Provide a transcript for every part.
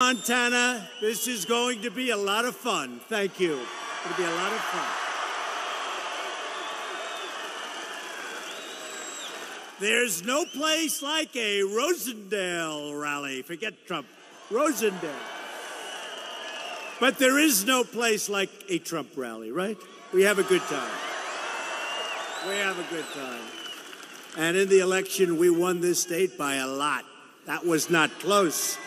Montana, this is going to be a lot of fun. Thank you. It'll be a lot of fun. There's no place like a Rosendale rally. Forget Trump. Rosendale. But there is no place like a Trump rally, right? We have a good time. We have a good time. And in the election, we won this state by a lot. That was not close.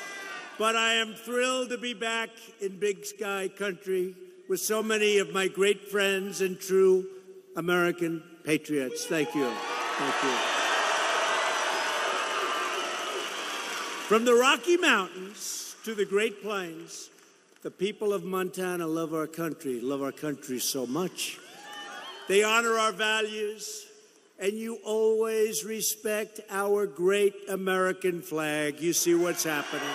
But I am thrilled to be back in Big Sky country with so many of my great friends and true American patriots. Thank you. Thank you. From the Rocky Mountains to the Great Plains, the people of Montana love our country so much. They honor our values, and you always respect our great American flag. You see what's happening.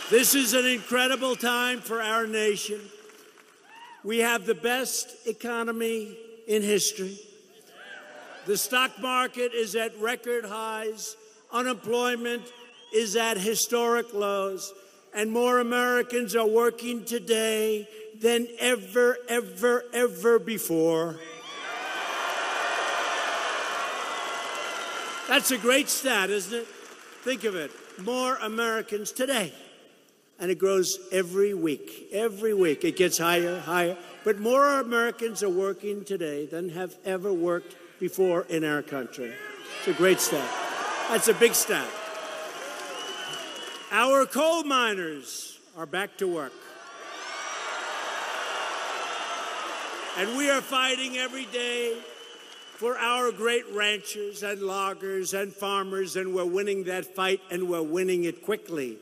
This is an incredible time for our nation. We have the best economy in history. The stock market is at record highs. Unemployment is at historic lows. And more Americans are working today than ever, ever, ever before. That's a great stat, isn't it? Think of it. More Americans today. And it grows every week. Every week it gets higher, higher. But more Americans are working today than have ever worked before in our country. It's a great stat. That's a big stat. Our coal miners are back to work. And we are fighting every day for our great ranchers and loggers and farmers, and we're winning that fight, and we're winning it quickly.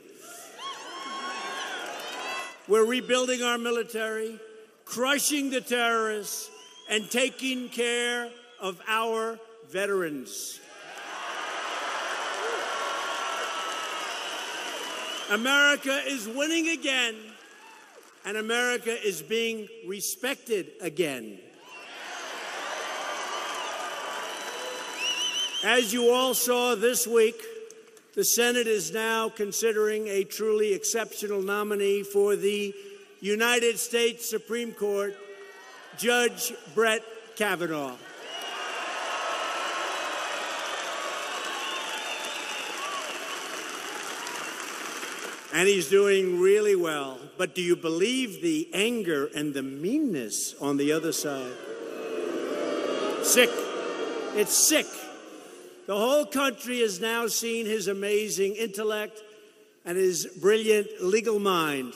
We're rebuilding our military, crushing the terrorists, and taking care of our veterans. America is winning again, and America is being respected again. As you all saw this week, the Senate is now considering a truly exceptional nominee for the United States Supreme Court, Judge Brett Kavanaugh. And he's doing really well. But do you believe the anger and the meanness on the other side? Sick. It's sick. The whole country has now seen his amazing intellect and his brilliant legal mind.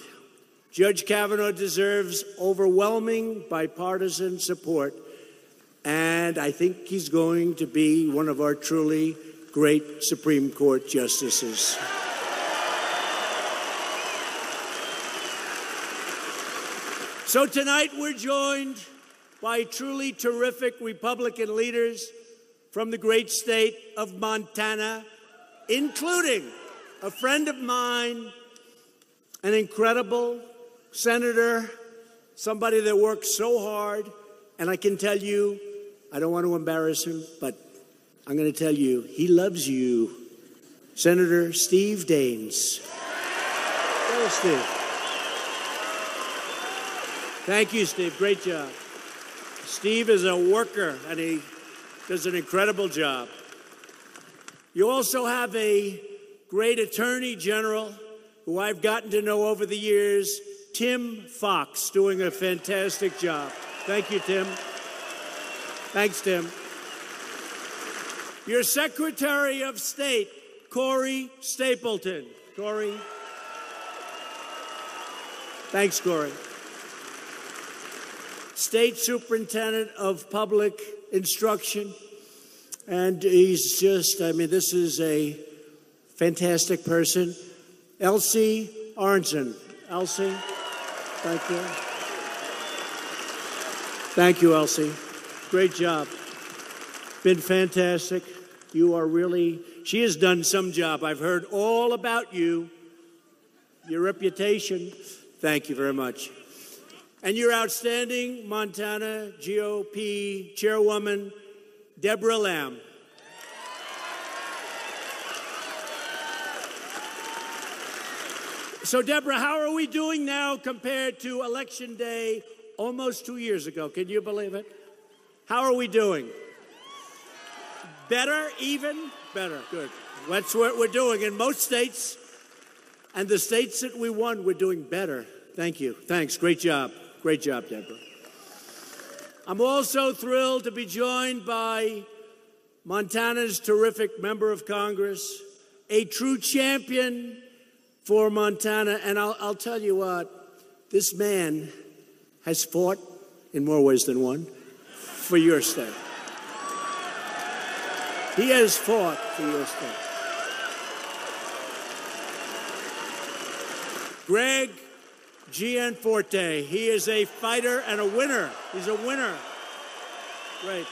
Judge Kavanaugh deserves overwhelming bipartisan support, and I think he's going to be one of our truly great Supreme Court justices. So tonight we're joined by truly terrific Republican leaders from the great state of Montana, including a friend of mine, an incredible senator, somebody that works so hard. And I can tell you, I don't want to embarrass him, but I'm going to tell you, he loves you. Senator Steve Daines. Hello, Steve. Thank you, Steve. Great job. Steve is a worker, and he does an incredible job. You also have a great attorney general who I've gotten to know over the years, Tim Fox, doing a fantastic job. Thank you, Tim. Thanks, Tim. Your Secretary of State, Corey Stapleton. Corey. Thanks, Corey. State Superintendent of Public Instruction. And he's just, I mean, this is a fantastic person. Elsie Arnson. Elsie, thank you. Thank you, Elsie. Great job. Been fantastic. You are really, she has done some job. I've heard all about you, your reputation. Thank you very much. And your outstanding Montana GOP Chairwoman, Deborah Lamb. So, Deborah, how are we doing now compared to Election Day almost 2 years ago? Can you believe it? How are we doing? Better, even? Better, good. That's what we're doing in most states. And the states that we won, we're doing better. Thank you. Thanks. Great job. Great job, Deborah. I'm also thrilled to be joined by Montana's terrific member of Congress, a true champion for Montana. And I'll tell you what, this man has fought in more ways than one for your state. He has fought for your state. Greg Gianforte. He is a fighter and a winner. He's a winner. Great.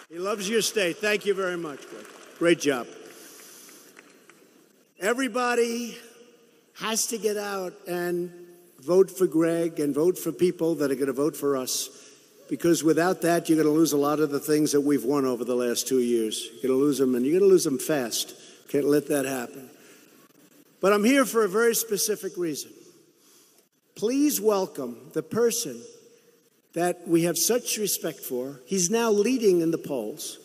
He loves your state. Thank you very much, Greg. Great job. Everybody has to get out and vote for Greg and vote for people that are going to vote for us, because without that, you're going to lose a lot of the things that we've won over the last 2 years. You're going to lose them, and you're going to lose them fast. Can't let that happen. But I'm here for a very specific reason. Please welcome the person that we have such respect for. He's now leading in the polls.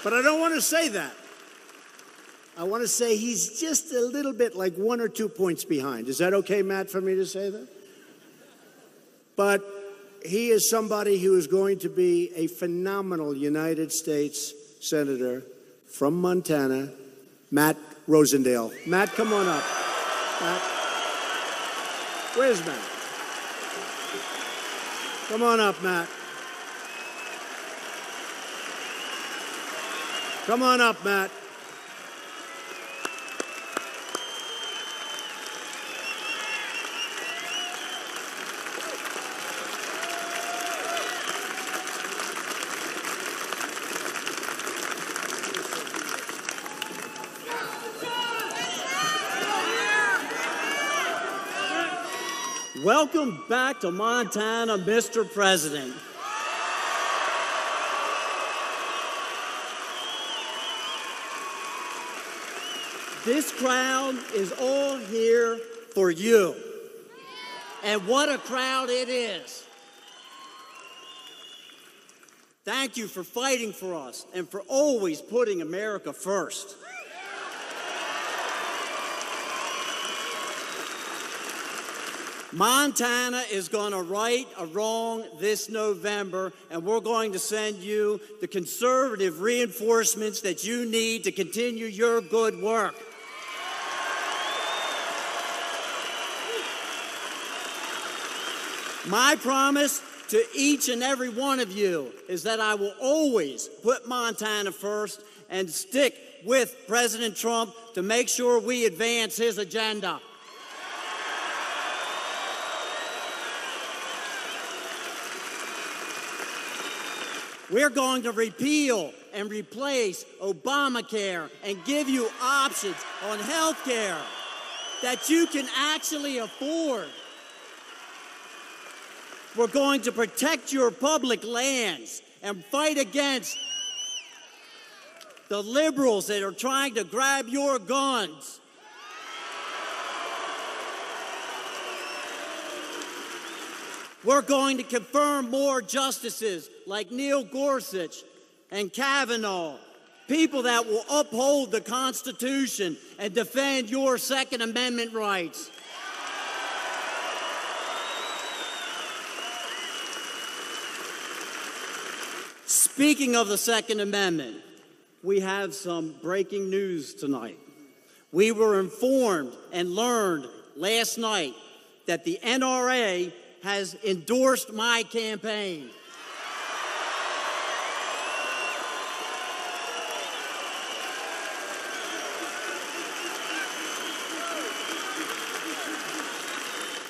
But I don't want to say that. I want to say he's just a little bit like 1 or 2 points behind. Is that okay, Matt, for me to say that? But he is somebody who is going to be a phenomenal United States Senator from Montana, Matt Rosendale. Matt, come on up. Matt. Where's Matt? Come on up, Matt. Come on up, Matt. Welcome back to Montana, Mr. President. This crowd is all here for you. And what a crowd it is. Thank you for fighting for us and for always putting America first. Montana is going to right a wrong this November, and we're going to send you the conservative reinforcements that you need to continue your good work. My promise to each and every one of you is that I will always put Montana first and stick with President Trump to make sure we advance his agenda. We're going to repeal and replace Obamacare and give you options on health care that you can actually afford. We're going to protect your public lands and fight against the liberals that are trying to grab your guns. We're going to confirm more justices like Neil Gorsuch and Kavanaugh, people that will uphold the Constitution and defend your Second Amendment rights. Speaking of the Second Amendment, we have some breaking news tonight. We were informed and learned last night that the NRA has endorsed my campaign.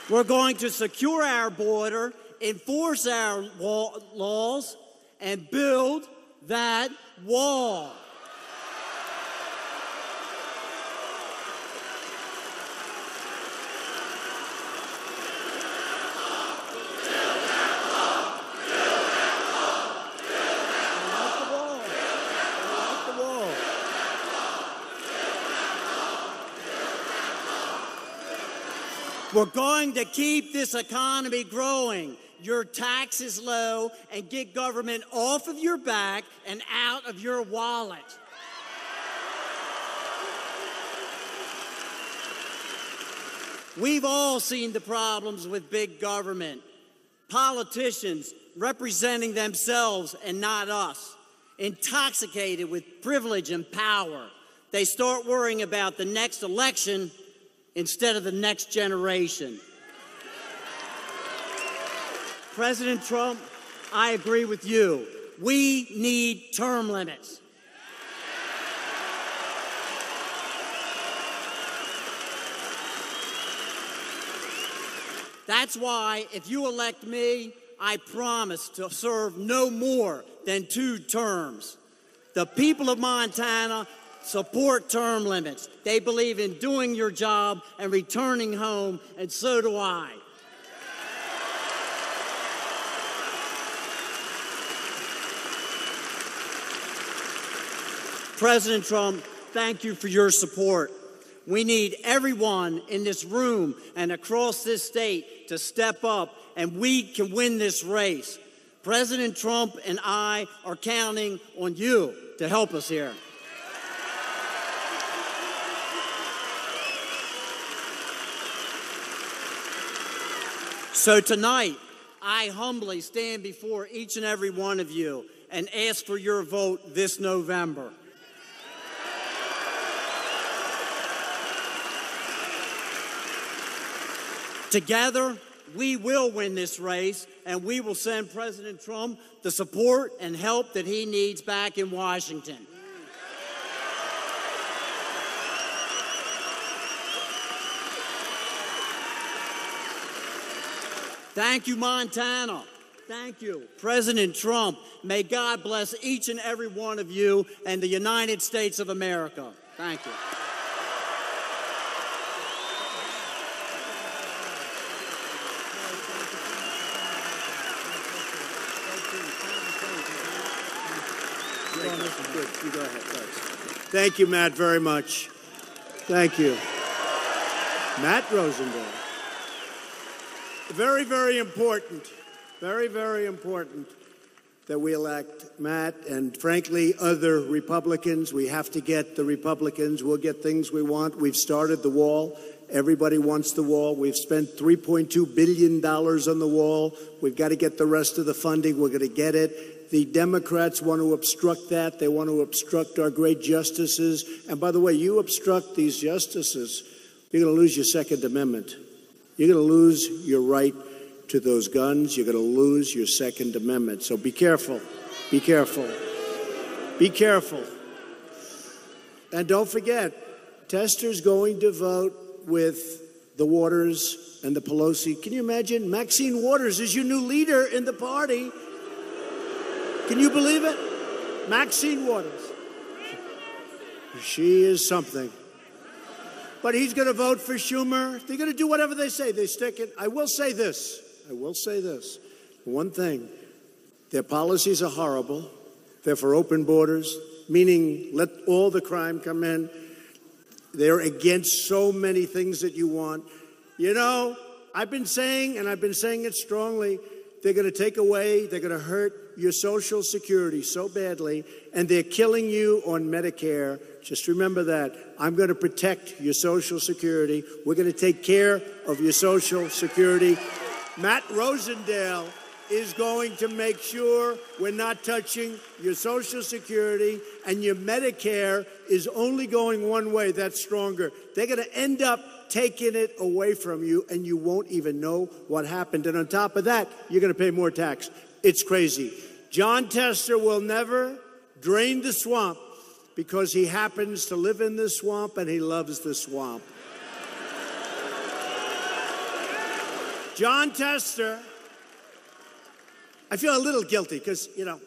We're going to secure our border, enforce our laws, and build that wall. We're going to keep this economy growing, your taxes low, and get government off of your back and out of your wallet. We've all seen the problems with big government. Politicians representing themselves and not us, intoxicated with privilege and power. They start worrying about the next election instead of the next generation. President Trump, I agree with you. We need term limits. That's why, if you elect me, I promise to serve no more than 2 terms. The people of Montana support term limits. They believe in doing your job and returning home, and so do I. President Trump, thank you for your support. We need everyone in this room and across this state to step up, and we can win this race. President Trump and I are counting on you to help us here. So tonight, I humbly stand before each and every one of you and ask for your vote this November. Together, we will win this race, and we will send President Trump the support and help that he needs back in Washington. Thank you, Montana. Thank you, President Trump. May God bless each and every one of you and the United States of America. Thank you. You go ahead, thank you, Matt, very much. Thank you. Matt Rosendale. Very, very important that we elect Matt and, frankly, other Republicans. We have to get the Republicans. We'll get things we want. We've started the wall. Everybody wants the wall. We've spent $3.2 billion on the wall. We've got to get the rest of the funding. We're going to get it. The Democrats want to obstruct that. They want to obstruct our great justices. And by the way, you obstruct these justices, you're going to lose your Second Amendment. You're going to lose your right to those guns. You're going to lose your Second Amendment. So be careful. Be careful. Be careful. And don't forget, Tester's going to vote with the Waters and the Pelosi. Can you imagine? Maxine Waters is your new leader in the party. Can you believe it? Maxine Waters. She is something. But he's going to vote for Schumer. They're going to do whatever they say. They stick it. I will say this. One thing. Their policies are horrible. They're for open borders, meaning let all the crime come in. They're against so many things that you want. You know, I've been saying, and I've been saying it strongly, they're going to take away, they're going to hurt your Social Security so badly, and they're killing you on Medicare. Just remember that. I'm going to protect your Social Security. We're going to take care of your Social Security. Matt Rosendale is going to make sure we're not touching your Social Security, and your Medicare is only going one way. That's stronger. They're going to end up taking it away from you, and you won't even know what happened. And on top of that, you're going to pay more tax. It's crazy. John Tester will never drain the swamp because he happens to live in this swamp and he loves the swamp. John Tester, I feel a little guilty because, you know,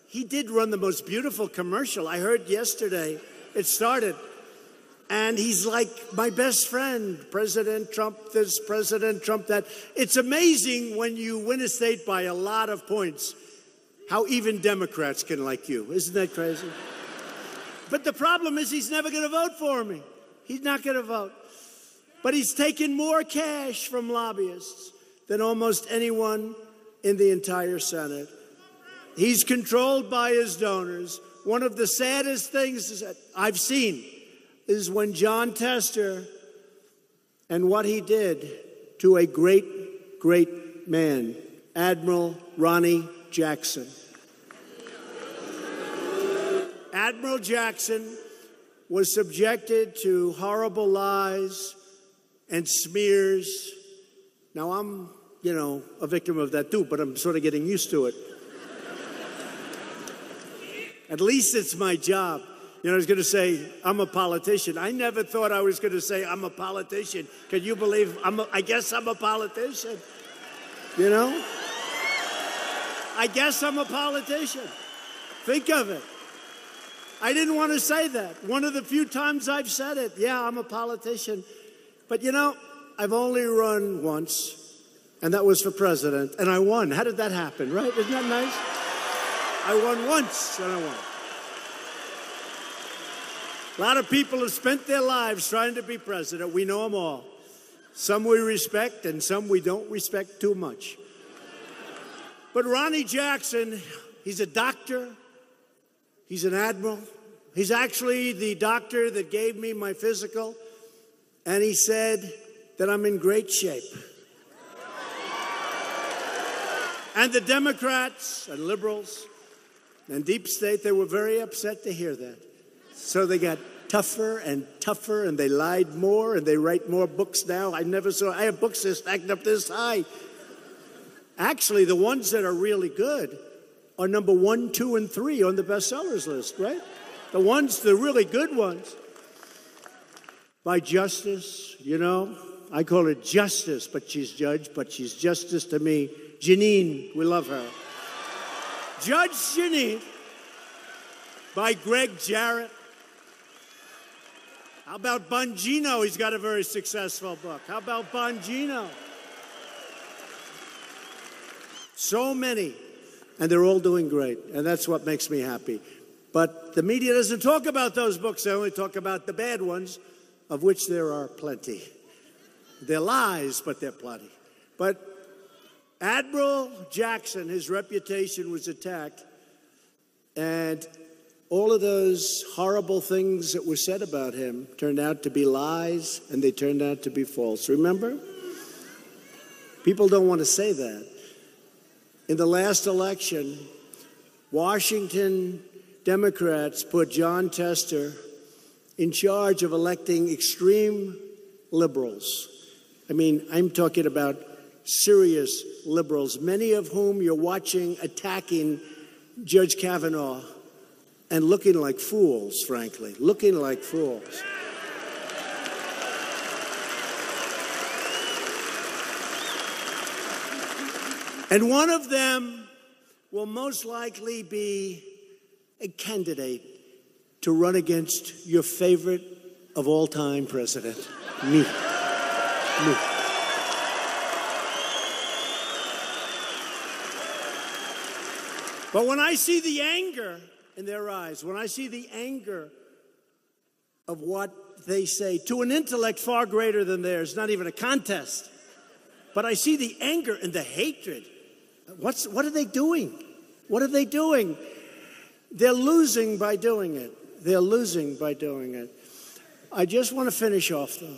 he did run the most beautiful commercial. I heard yesterday it started. And he's like my best friend, President Trump this, President Trump that. It's amazing when you win a state by a lot of points, how even Democrats can like you. Isn't that crazy? But the problem is he's never going to vote for me. He's not going to vote. But he's taken more cash from lobbyists than almost anyone in the entire Senate. He's controlled by his donors. One of the saddest things that I've seen is when John Tester and what he did to a great, great man, Admiral Ronnie Jackson. Admiral Jackson was subjected to horrible lies and smears. Now, I'm, a victim of that too, but I'm sort of getting used to it. At least it's my job. I was going to say, I'm a politician. I never thought I was going to say I'm a politician. Can you believe I guess I'm a politician? I guess I'm a politician. Think of it. I didn't want to say that. One of the few times I've said it, yeah, I'm a politician. But I've only run once, and that was for president, and I won. How did that happen, right? Isn't that nice? I won once, and I won. A lot of people have spent their lives trying to be president. We know them all. Some we respect, and some we don't respect too much. But Ronnie Jackson, he's a doctor. He's an admiral. He's actually the doctor that gave me my physical, and he said that I'm in great shape. And the Democrats and liberals and deep state, they were very upset to hear that. So they got tougher and tougher, and they lied more, and they write more books now. I have books that stacked up this high. Actually, the ones that are really good are number 1, 2, and 3 on the bestsellers list, right? The really good ones. By Justice, I call her Justice, but she's Judge, but she's Justice to me. Janine, we love her. Judge Janine, by Greg Jarrett. How about Bongino? He's got a very successful book. How about Bongino? So many. And they're all doing great. And that's what makes me happy. But the media doesn't talk about those books. They only talk about the bad ones, of which there are plenty. They're lies, but they're plenty. But Admiral Jackson, his reputation was attacked. And all of those horrible things that were said about him turned out to be lies, and they turned out to be false. Remember? People don't want to say that. In the last election, Washington Democrats put John Tester in charge of electing extreme liberals. I mean, I'm talking about serious liberals, many of whom you're watching attacking Judge Kavanaugh and looking like fools, frankly, looking like fools. And one of them will most likely be a candidate to run against your favorite of all time president, me. But when I see the anger in their eyes, when I see the anger of what they say to an intellect far greater than theirs, not even a contest, but I see the anger and the hatred. What are they doing? What are they doing? They're losing by doing it. They're losing by doing it. I just want to finish off, though.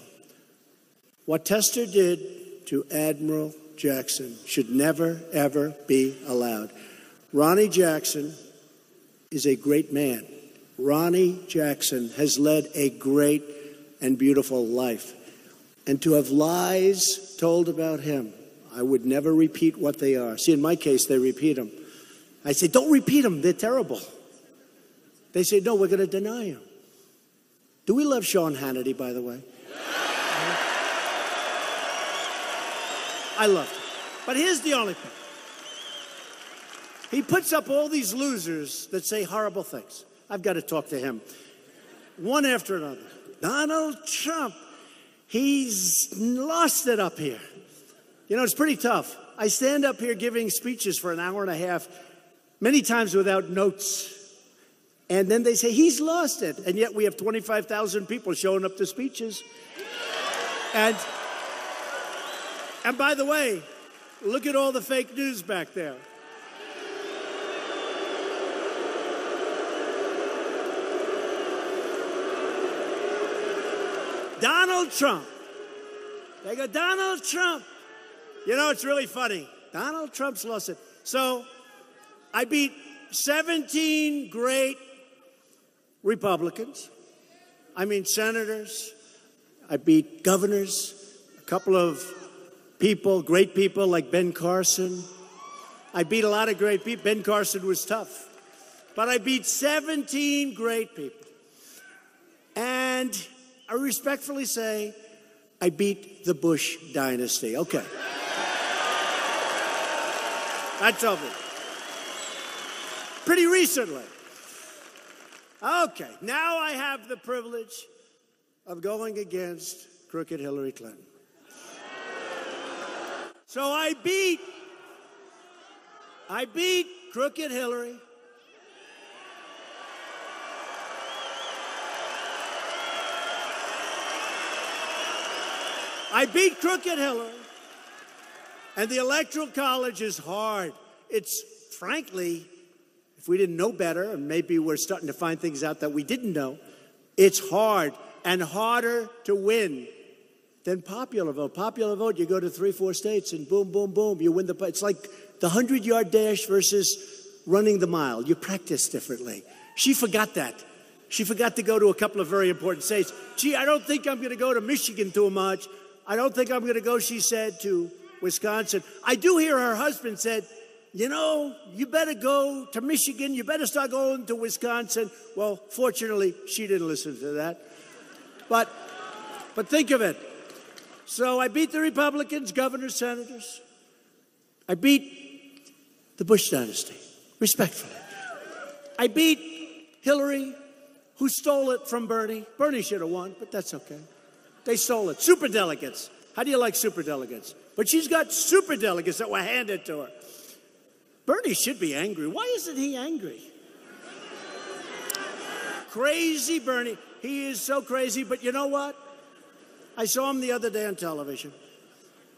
What Tester did to Admiral Jackson should never, ever be allowed. Ronnie Jackson is a great man. Ronnie Jackson has led a great and beautiful life. And to have lies told about him, I would never repeat what they are. See, in my case, they repeat them. I say, don't repeat them. They're terrible. They say, no, we're going to deny them. Do we love Sean Hannity, by the way? I love him. But here's the only thing. He puts up all these losers that say horrible things. I've got to talk to him. One after another. Donald Trump. He's lost it up here. It's pretty tough. I stand up here giving speeches for an hour and a half, many times without notes. And then they say, he's lost it. And yet we have 25,000 people showing up to speeches. And by the way, look at all the fake news back there. Donald Trump. They go, Donald Trump. You know, it's really funny. Donald Trump's lost it. So I beat 17 great Republicans. I mean, senators. I beat governors, a couple of people, great people like Ben Carson. I beat a lot of great people. Ben Carson was tough. But I beat 17 great people. And I respectfully say I beat the Bush dynasty. Okay. That's over. Pretty recently. Okay, now I have the privilege of going against crooked Hillary Clinton. So I beat crooked Hillary. I beat crooked Hillary. And the Electoral College is hard. It's, frankly, if we didn't know better, and maybe we're starting to find things out that we didn't know, it's hard and harder to win than popular vote. Popular vote, you go to 3-4 states and boom, boom, boom, you win the, it's like the 100-yard dash versus running the mile. You practice differently. She forgot that. She forgot to go to a couple of very important states. Gee, I don't think I'm going to go to Michigan too much. I don't think I'm going to go, she said, to Wisconsin. I do hear her husband said, you know, you better go to Michigan. You better start going to Wisconsin. Well, fortunately, she didn't listen to that. But think of it. So I beat the Republicans, governors, senators. I beat the Bush dynasty, respectfully. I beat Hillary, who stole it from Bernie. Bernie should have won, but that's okay. They stole it. Superdelegates. How do you like superdelegates? But she's got superdelegates that were handed to her. Bernie should be angry. Why isn't he angry? Crazy Bernie. He is so crazy, but you know what? I saw him the other day on television,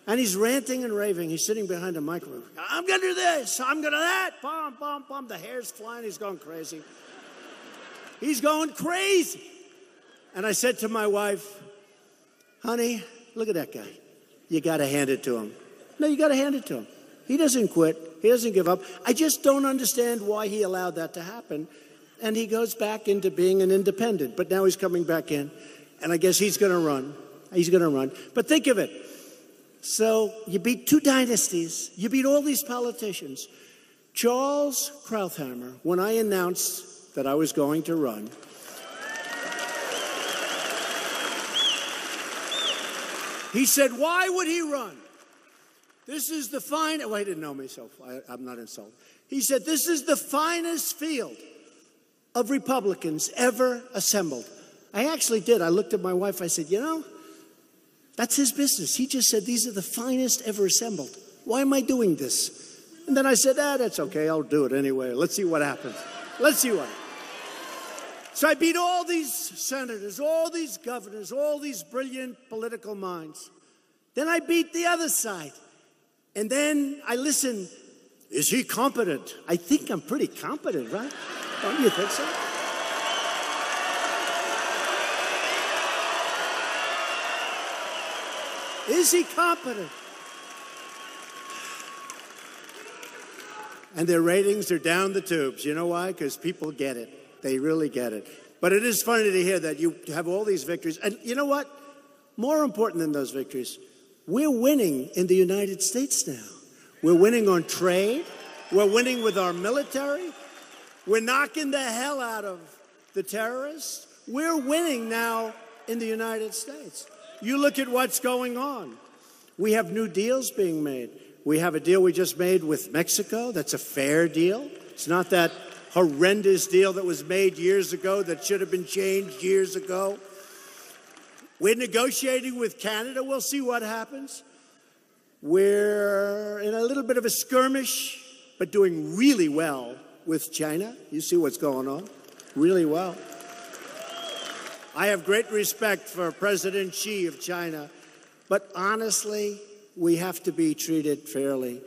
and he's ranting and raving. He's sitting behind a microphone. I'm going to do this. I'm going to that. Bum, bum, bum. The hair's flying. He's going crazy. He's going crazy. And I said to my wife, honey, look at that guy. You got to hand it to him. No, you got to hand it to him. He doesn't quit. He doesn't give up. I just don't understand why he allowed that to happen. And he goes back into being an independent. But now he's coming back in. And I guess he's going to run. He's going to run. But think of it. So you beat two dynasties. You beat all these politicians. Charles Krauthammer, when I announced that I was going to run, he said, why would he run? This is the finest, well, he didn't know me, so I'm not insulted. He said, this is the finest field of Republicans ever assembled. I actually did. I looked at my wife. I said, you know, that's his business. He just said, these are the finest ever assembled. Why am I doing this? And then I said, that's okay. I'll do it anyway. Let's see what happens. Let's see what happens. So I beat all these senators, all these governors, all these brilliant political minds. Then I beat the other side. And then I listened. Is he competent? I think I'm pretty competent, right? Don't you think so? Is he competent? And their ratings are down the tubes. You know why? Because people get it. They really get it. But it is funny to hear that you have all these victories. And you know what? More important than those victories, we're winning in the United States now. We're winning on trade. We're winning with our military. We're knocking the hell out of the terrorists. We're winning now in the United States. You look at what's going on. We have new deals being made. We have a deal we just made with Mexico. That's a fair deal. It's not that horrendous deal that was made years ago that should have been changed years ago. We're negotiating with Canada. We'll see what happens. We're in a little bit of a skirmish, but doing really well with China. You see what's going on? Really well. I have great respect for President Xi of China. But honestly, we have to be treated fairly.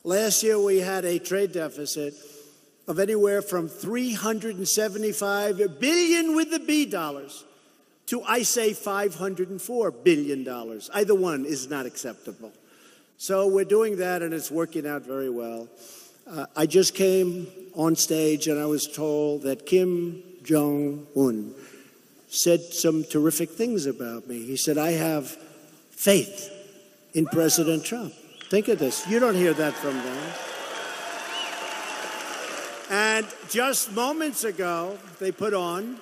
Last year, we had a trade deficit of anywhere from $375 billion with the B dollars to, I say, $504 billion. Either one is not acceptable. So we're doing that, and it's working out very well. I just came on stage, and I was told that Kim Jong-un said some terrific things about me. He said, I have faith in President Trump. Think of this. You don't hear that from them. And just moments ago, they put on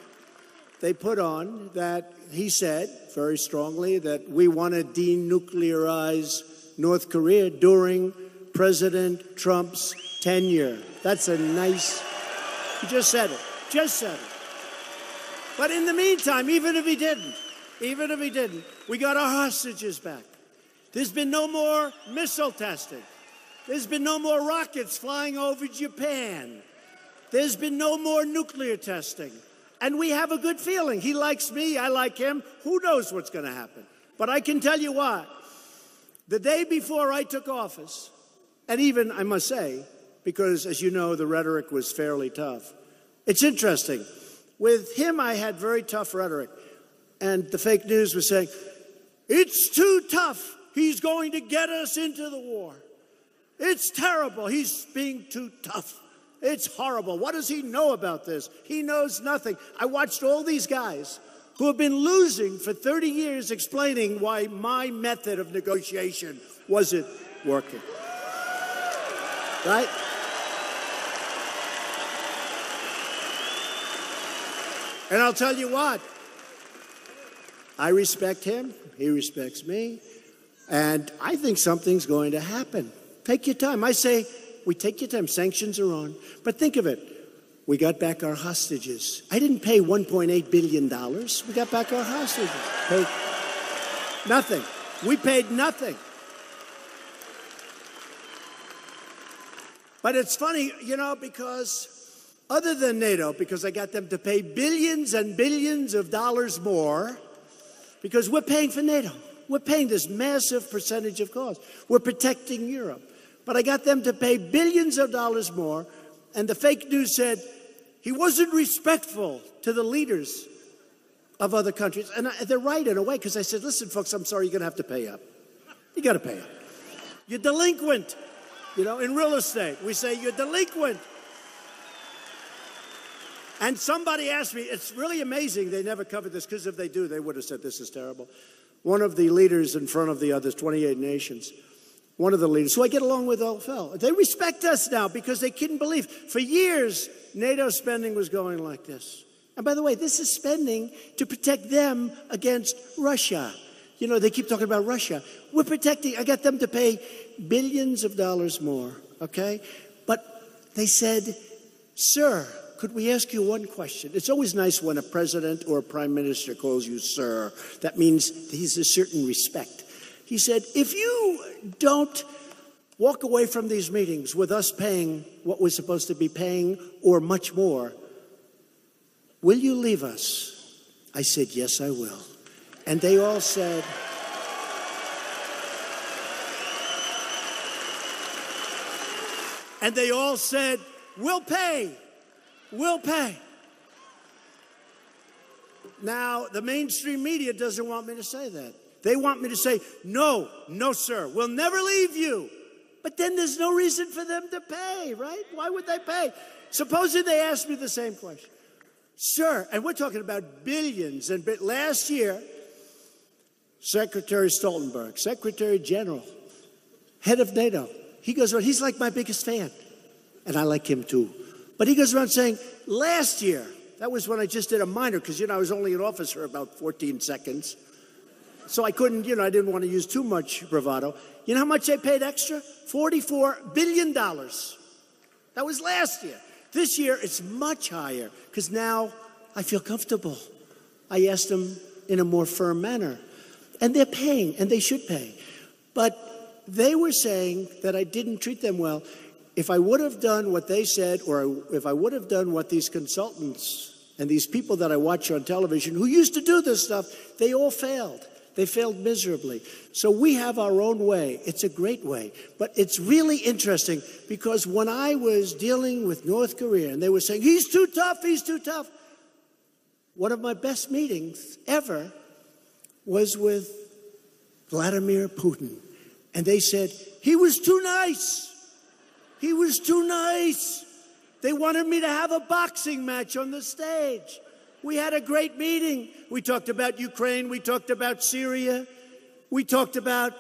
that he said very strongly that we want to denuclearize North Korea during President Trump's tenure. That's a nice, he just said it, But in the meantime, even if he didn't, we got our hostages back. There's been no more missile testing. There's been no more rockets flying over Japan. There's been no more nuclear testing. And we have a good feeling. He likes me, I like him. Who knows what's going to happen? But I can tell you what, the day before I took office, and even, I must say, because as you know, the rhetoric was fairly tough. It's interesting. With him, I had very tough rhetoric. And the fake news was saying, it's too tough. He's going to get us into the war. It's terrible. He's being too tough. It's horrible. What does he know about this? He knows nothing. I watched all these guys who have been losing for 30 years explaining why my method of negotiation wasn't working. Right? And I'll tell you what, I respect him, he respects me, and I think something's going to happen. Take your time. I say, we take your time. Sanctions are on. But think of it. We got back our hostages. I didn't pay $1.8 billion. We got back our hostages. Paid nothing. We paid nothing. But it's funny, you know, because other than NATO, because I got them to pay billions and billions of dollars more, because we're paying for NATO. We're paying this massive percentage of cost. We're protecting Europe. But I got them to pay billions of dollars more, and the fake news said he wasn't respectful to the leaders of other countries. And they're right in a way, because I said, listen, folks, I'm sorry, you're going to have to pay up. You got to pay up. You're delinquent. You know, in real estate, we say you're delinquent. And somebody asked me, it's really amazing they never covered this, because if they do, they would have said this is terrible. One of the leaders in front of the others, 28 nations, one of the leaders, who I get along with all fell. They respect us now because they couldn't believe. For years, NATO spending was going like this. And by the way, this is spending to protect them against Russia. You know, they keep talking about Russia. We're protecting, I got them to pay billions of dollars more, okay? But they said, sir, could we ask you one question? It's always nice when a president or a prime minister calls you sir. That means he's a certain respect. He said, if you don't walk away from these meetings with us paying what we're supposed to be paying or much more, will you leave us? I said, yes, I will. And they all said, we'll pay. We'll pay. Now, the mainstream media doesn't want me to say that. They want me to say, no, no, sir, we'll never leave you. But then there's no reason for them to pay, right? Why would they pay? Supposing they asked me the same question. Sir, and we're talking about billions. And last year, Secretary Stoltenberg, Secretary General, head of NATO, he goes around, he's like my biggest fan. And I like him too. But he goes around saying, last year, that was when I just did a minor, because, you know, I was only in office for about 14 seconds. So I couldn't, you know, I didn't want to use too much bravado. You know how much I paid extra? $44 billion. That was last year. This year, it's much higher, because now I feel comfortable. I asked them in a more firm manner. And they're paying, and they should pay. But they were saying that I didn't treat them well. If I would have done what they said, or if I would have done what these consultants and these people that I watch on television who used to do this stuff, they all failed. They failed miserably. So we have our own way. It's a great way. But it's really interesting because when I was dealing with North Korea and they were saying, he's too tough, he's too tough. One of my best meetings ever was with Vladimir Putin. And they said, he was too nice. He was too nice. They wanted me to have a boxing match on the stage. We had a great meeting. We talked about Ukraine. We talked about Syria. We talked about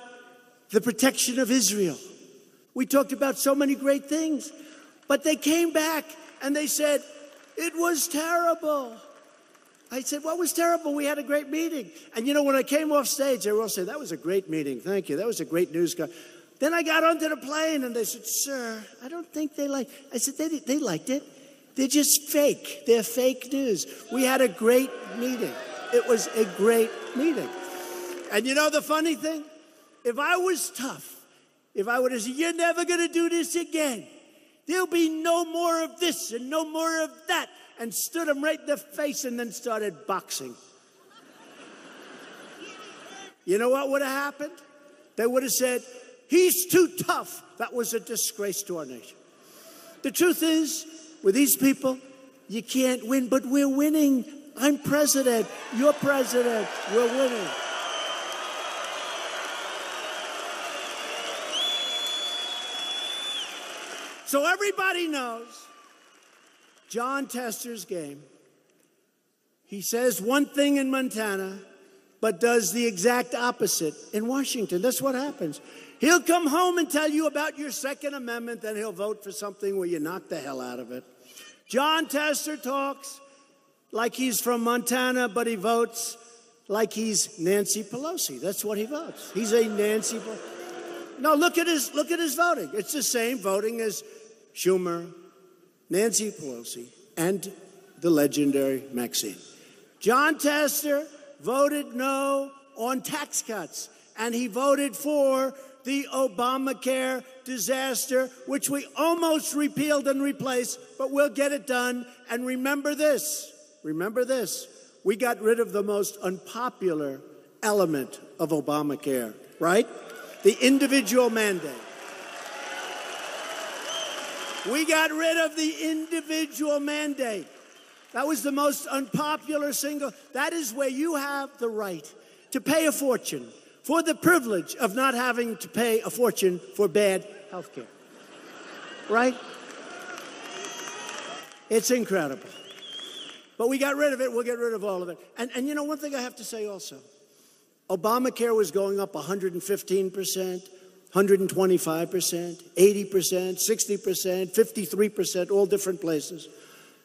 the protection of Israel. We talked about so many great things. But they came back and they said, it was terrible. I said, what was terrible? We had a great meeting. And you know, when I came off stage, they were all saying, that was a great meeting. Thank you. That was a great news. Then I got onto the plane and they said, sir, I don't think they liked it. I said, they liked it. They're just fake. They're fake news. We had a great meeting. It was a great meeting. And you know the funny thing? If I was tough, if I would have said, you're never going to do this again. There'll be no more of this and no more of that. And stood him right in the face and then started boxing. You know what would have happened? They would have said, he's too tough. That was a disgrace to our nation. The truth is, with these people, you can't win, but we're winning. I'm president. You're president. We're winning. So everybody knows Jon Tester's game. He says one thing in Montana, but does the exact opposite in Washington. That's what happens. He'll come home and tell you about your Second Amendment, then he'll vote for something where you knock the hell out of it. Jon Tester talks like he's from Montana, but he votes like he's Nancy Pelosi. That's what he votes. He's a Nancy Pelosi. No, look at his voting. It's the same voting as Schumer, Nancy Pelosi, and the legendary Maxine. Jon Tester voted no on tax cuts, and he voted for the Obamacare disaster, which we almost repealed and replaced, but we'll get it done. And remember this, we got rid of the most unpopular element of Obamacare, right? The individual mandate. We got rid of the individual mandate. That was the most unpopular single. That is where you have the right to pay a fortune for the privilege of not having to pay a fortune for bad health care. Right? It's incredible. But we got rid of it. We'll get rid of all of it. And you know, one thing I have to say also, Obamacare was going up 115%. 125%, 80%, 60%, 53%, all different places.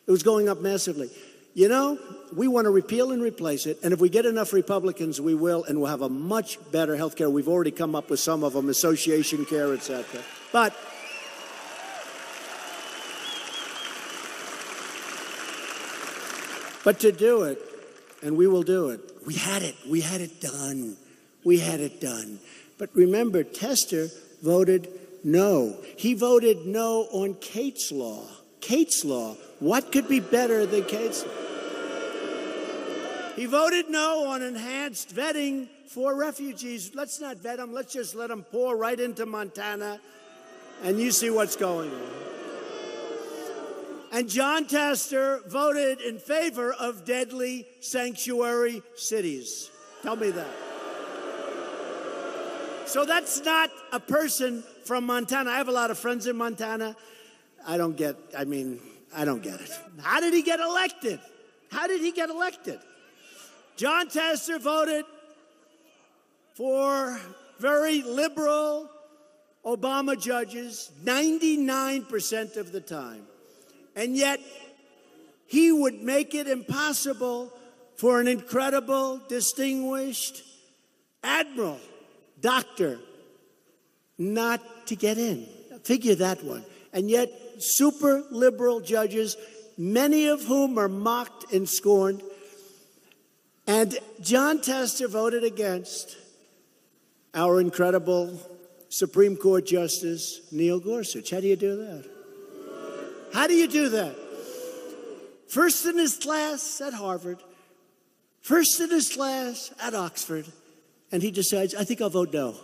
It was going up massively. You know, we want to repeal and replace it, and if we get enough Republicans, we will, and we'll have a much better health care. We've already come up with some of them, association care, etc. But to do it, and we will do it, we had it done. We had it done. But remember, Tester voted no. He voted no on Kate's Law. Kate's Law. What could be better than Kate's Law? He voted no on enhanced vetting for refugees. Let's not vet them. Let's just let them pour right into Montana, and you see what's going on. And Jon Tester voted in favor of deadly sanctuary cities. Tell me that. So that's not a person from Montana. I have a lot of friends in Montana. I don't get it. How did he get elected? How did he get elected? Jon Tester voted for very liberal Obama judges 99% of the time. And yet, he would make it impossible for an incredible, distinguished admiral, doctor, not to get in. Figure that one. And yet, super liberal judges, many of whom are mocked and scorned. And Jon Tester voted against our incredible Supreme Court Justice, Neil Gorsuch. How do you do that? How do you do that? First in his class at Harvard, first in his class at Oxford, and he decides, I think I'll vote no.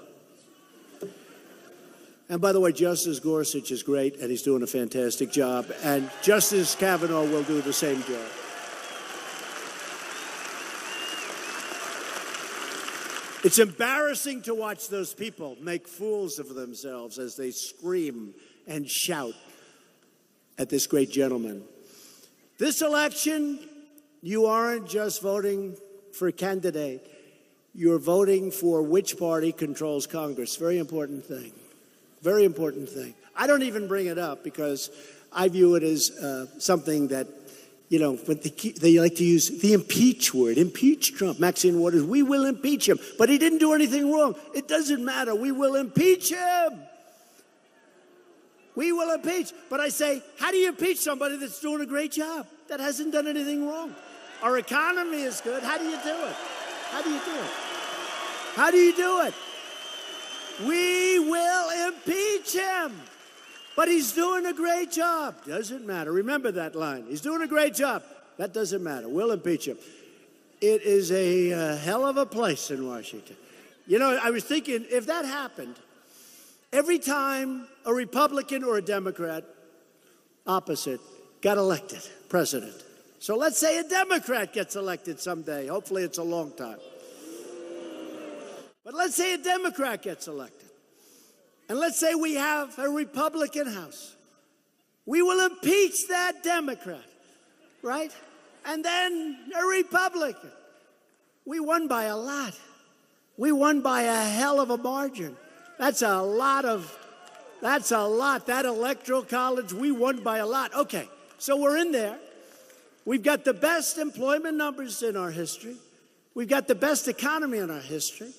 And by the way, Justice Gorsuch is great, and he's doing a fantastic job, and Justice Kavanaugh will do the same job. It's embarrassing to watch those people make fools of themselves as they scream and shout at this great gentleman. This election, you aren't just voting for a candidate. You're voting for which party controls Congress. Very important thing. Very important thing. I don't even bring it up because I view it as something that, you know, but they like to use the impeach word. Impeach Trump. Maxine Waters, we will impeach him. But he didn't do anything wrong. It doesn't matter. We will impeach him. We will impeach. But I say, how do you impeach somebody that's doing a great job, that hasn't done anything wrong? Our economy is good. How do you do it? How do you do it? How do you do it? We will impeach him. But he's doing a great job. Doesn't matter. Remember that line. He's doing a great job. That doesn't matter. We'll impeach him. It is a hell of a place in Washington. You know, I was thinking, if that happened, every time a Republican or a Democrat, opposite, got elected president. So let's say a Democrat gets elected someday. Hopefully it's a long time. But let's say a Democrat gets elected. And let's say we have a Republican House. We will impeach that Democrat, right? And then a Republican. We won by a lot. We won by a hell of a margin. That's a lot. That electoral college, we won by a lot. Okay, so we're in there. We've got the best employment numbers in our history. We've got the best economy in our history.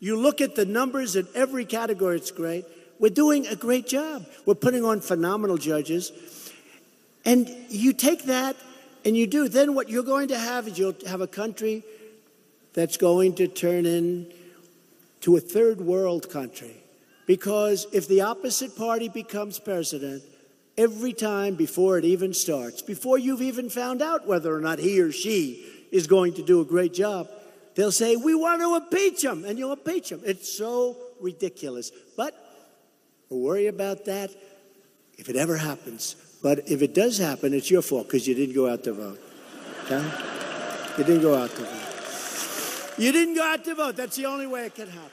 You look at the numbers in every category, it's great. We're doing a great job. We're putting on phenomenal judges. And you take that and you do. Then what you're going to have is you'll have a country that's going to turn into a third world country. Because if the opposite party becomes president, every time before it even starts, before you've even found out whether or not he or she is going to do a great job, they'll say, we want to impeach him, and you'll impeach him. It's so ridiculous. But we'll worry about that if it ever happens. But if it does happen, it's your fault because you didn't go out to vote. Okay? You didn't go out to vote. You didn't go out to vote. That's the only way it can happen.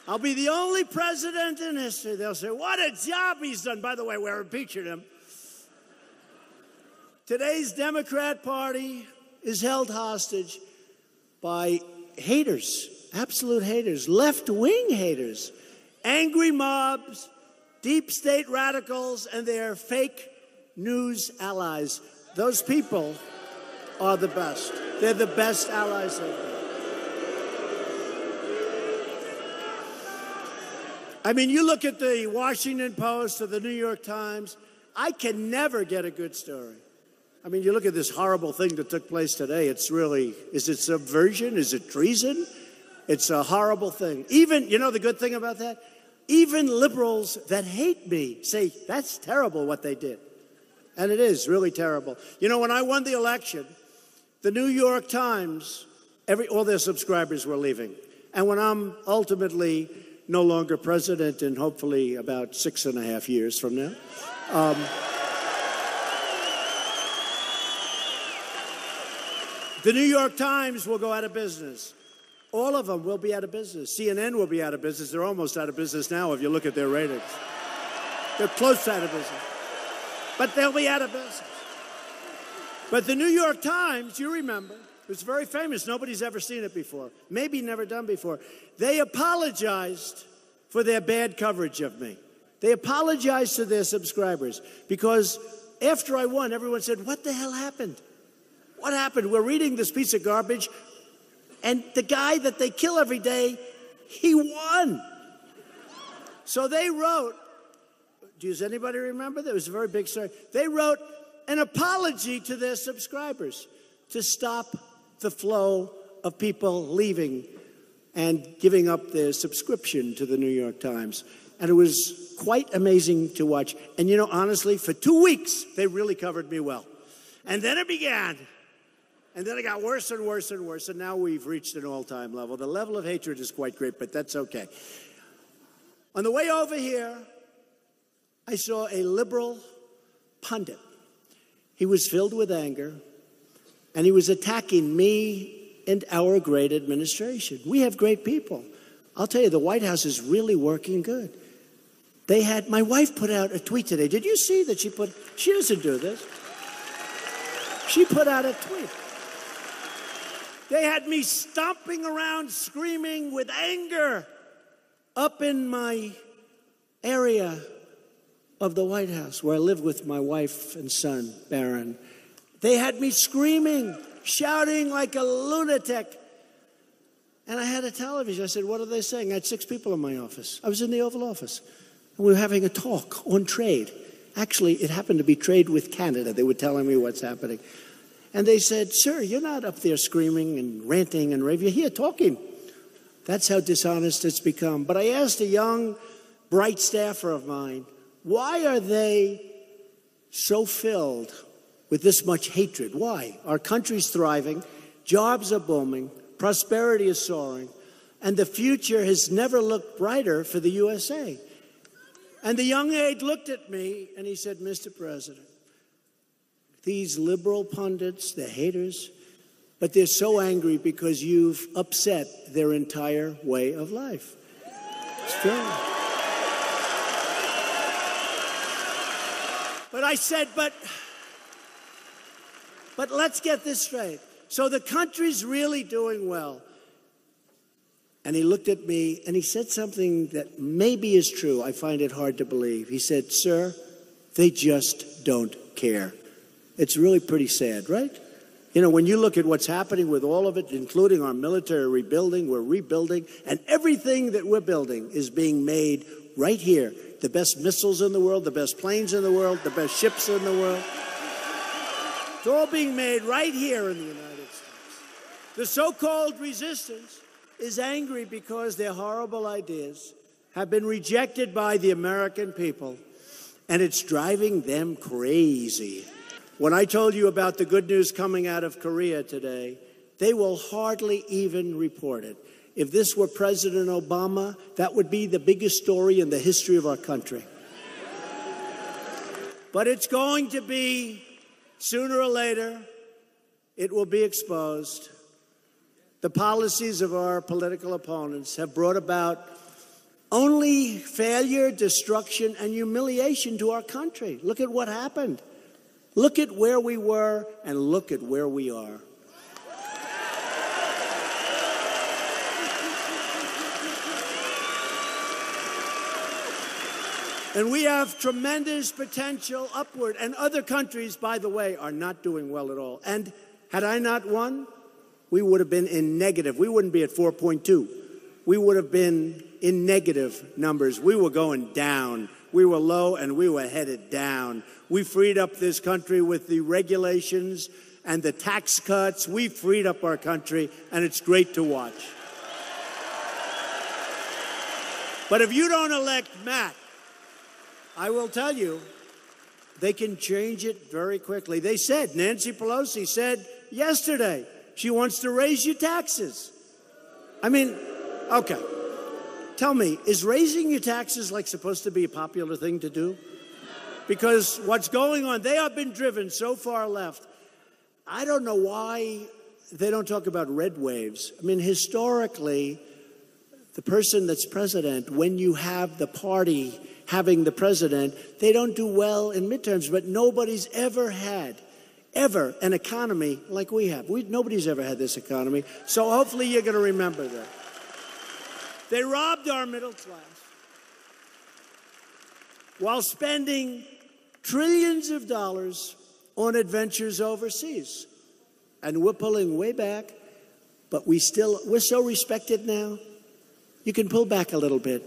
I'll be the only president in history. They'll say, what a job he's done. By the way, we're impeaching him. Today's Democrat Party is held hostage by haters, absolute haters, left-wing haters, angry mobs, deep state radicals, and their fake news allies. Those people are the best. They're the best allies they've got. I mean, you look at the Washington Post or the New York Times, I can never get a good story. I mean, you look at this horrible thing that took place today. It's really, is it subversion? Is it treason? It's a horrible thing. Even, you know the good thing about that? Even liberals that hate me say, that's terrible what they did. And it is really terrible. You know, when I won the election, the New York Times, all their subscribers were leaving. And when I'm ultimately no longer president in hopefully about 6.5 years from now, the New York Times will go out of business. All of them will be out of business. CNN will be out of business. They're almost out of business now if you look at their ratings. They're close to out of business. But they'll be out of business. But the New York Times, you remember, it was very famous. Nobody's ever seen it before. Maybe never done before. They apologized for their bad coverage of me. They apologized to their subscribers because after I won, everyone said, what the hell happened? What happened? We're reading this piece of garbage, and the guy that they kill every day, he won. So they wrote, does anybody remember? That was a very big story. They wrote an apology to their subscribers to stop the flow of people leaving and giving up their subscription to the New York Times. And it was quite amazing to watch. And, you know, honestly, for 2 weeks, they really covered me well. And then it began. And then it got worse and worse and worse, and now we've reached an all-time level. The level of hatred is quite great, but that's okay. On the way over here, I saw a liberal pundit. He was filled with anger, and he was attacking me and our great administration. We have great people. I'll tell you, the White House is really working good. My wife put out a tweet today. Did you see that she doesn't do this. She put out a tweet. They had me stomping around, screaming with anger up in my area of the White House where I live with my wife and son, Barron. They had me screaming, shouting like a lunatic. And I had a television. I said, what are they saying? I had 6 people in my office. I was in the Oval Office. And we were having a talk on trade. Actually, it happened to be trade with Canada. They were telling me what's happening. And they said, sir, you're not up there screaming and ranting and raving. You're here talking. That's how dishonest it's become. But I asked a young, bright staffer of mine, why are they so filled with this much hatred? Why? Our country's thriving, jobs are booming, prosperity is soaring, and the future has never looked brighter for the USA. And the young aide looked at me and he said, Mr. President, these liberal pundits, they're haters, but they're so angry because you've upset their entire way of life. It's true. But I said, but let's get this straight. So the country's really doing well. And he looked at me and he said something that maybe is true. I find it hard to believe. He said, sir, they just don't care. It's really pretty sad, right? You know, when you look at what's happening with all of it, including our military rebuilding, we're rebuilding, and everything that we're building is being made right here. The best missiles in the world, the best planes in the world, the best ships in the world. It's all being made right here in the United States. The so-called resistance is angry because their horrible ideas have been rejected by the American people, and it's driving them crazy. When I told you about the good news coming out of Korea today, they will hardly even report it. If this were President Obama, that would be the biggest story in the history of our country. But it's going to be, sooner or later, it will be exposed. The policies of our political opponents have brought about only failure, destruction, and humiliation to our country. Look at what happened. Look at where we were and look at where we are. And we have tremendous potential upward. And other countries, by the way, are not doing well at all. And had I not won, we would have been in negative. We wouldn't be at 4.2. We would have been in negative numbers. We were going down. We were low and we were headed down. We freed up this country with the regulations and the tax cuts. We freed up our country, and it's great to watch. But if you don't elect Matt, I will tell you, they can change it very quickly. They said, Nancy Pelosi said yesterday, she wants to raise your taxes. I mean, okay. Tell me, is raising your taxes like supposed to be a popular thing to do? Because what's going on, they have been driven so far left. I don't know why they don't talk about red waves. I mean, historically, the person that's president, when you have the party having the president, they don't do well in midterms, but nobody's ever had an economy like we have. Nobody's ever had this economy, so hopefully you're going to remember that. They robbed our middle class while spending trillions of dollars on adventures overseas. And we're pulling way back, but we're so respected now. You can pull back a little bit,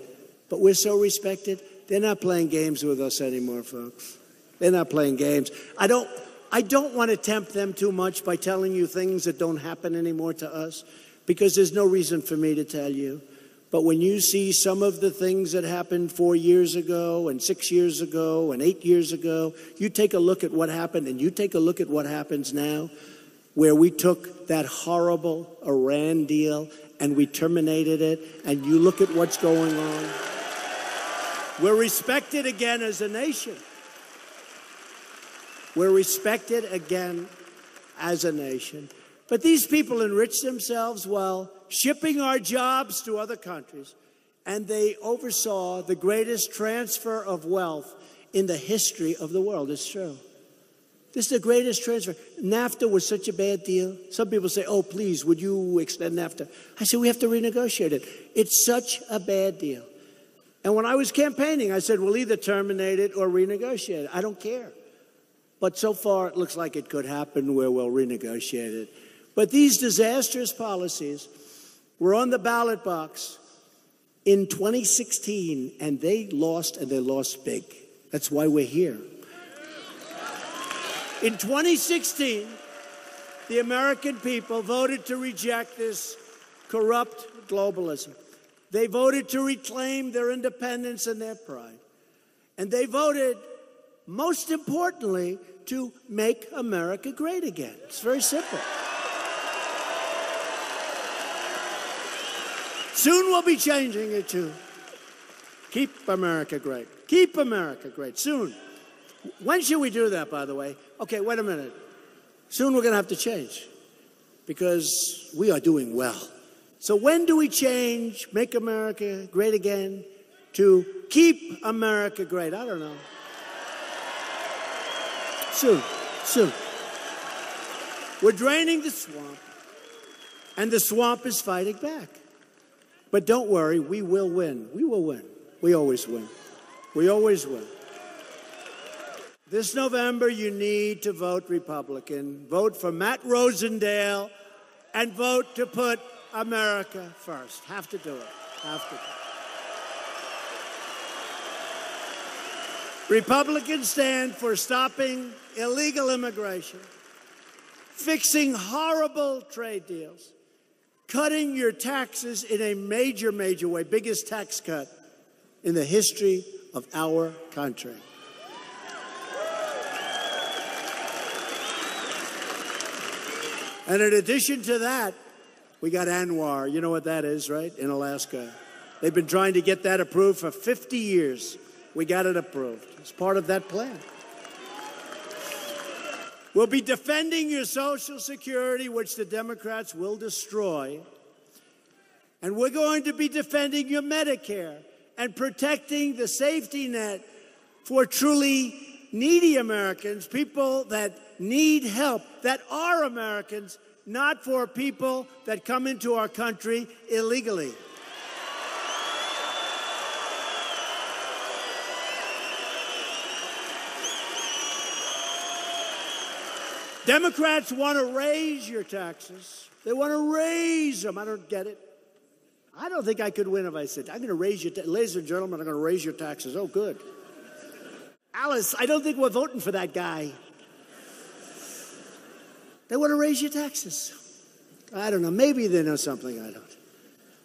but we're so respected. They're not playing games with us anymore, folks. They're not playing games. I don't want to tempt them too much by telling you things that don't happen anymore to us, because there's no reason for me to tell you. But when you see some of the things that happened 4 years ago and 6 years ago and 8 years ago, you take a look at what happened and you take a look at what happens now, where we took that horrible Iran deal and we terminated it, and you look at what's going on. We're respected again as a nation. We're respected again as a nation. But these people enrich themselves while shipping our jobs to other countries, and they oversaw the greatest transfer of wealth in the history of the world. It's true. This is the greatest transfer. NAFTA was such a bad deal. Some people say, oh, please, would you extend NAFTA? I said, we have to renegotiate it. It's such a bad deal. And when I was campaigning, I said, we'll either terminate it or renegotiate it. I don't care. But so far, it looks like it could happen where we'll renegotiate it. But these disastrous policies were on the ballot box in 2016, and they lost big. That's why we're here. In 2016, the American people voted to reject this corrupt globalism. They voted to reclaim their independence and their pride. And they voted, most importantly, to make America great again. It's very simple. Soon we'll be changing it to keep America great. Keep America great. Soon. When should we do that, by the way? Okay, wait a minute. Soon we're going to have to change because we are doing well. So when do we change, make America great again, to keep America great? I don't know. Soon, soon. We're draining the swamp, and the swamp is fighting back. But don't worry, we will win. We will win. We always win. We always win. This November, you need to vote Republican. Vote for Matt Rosendale and vote to put America first. Have to do it. Have to do it. Republicans stand for stopping illegal immigration, fixing horrible trade deals, cutting your taxes in a major, major way, biggest tax cut in the history of our country. And in addition to that, we got ANWR. You know what that is, right? In Alaska. They've been trying to get that approved for 50 years. We got it approved. It's part of that plan. We'll be defending your Social Security, which the Democrats will destroy. And we're going to be defending your Medicare and protecting the safety net for truly needy Americans, people that need help, that are Americans, not for people that come into our country illegally. Democrats want to raise your taxes. They want to raise them. I don't get it. I don't think I could win if I said, I'm going to raise your taxes. Ladies and gentlemen, I'm going to raise your taxes. Oh, good. Alice, I don't think we're voting for that guy. They want to raise your taxes. I don't know. Maybe they know something I don't.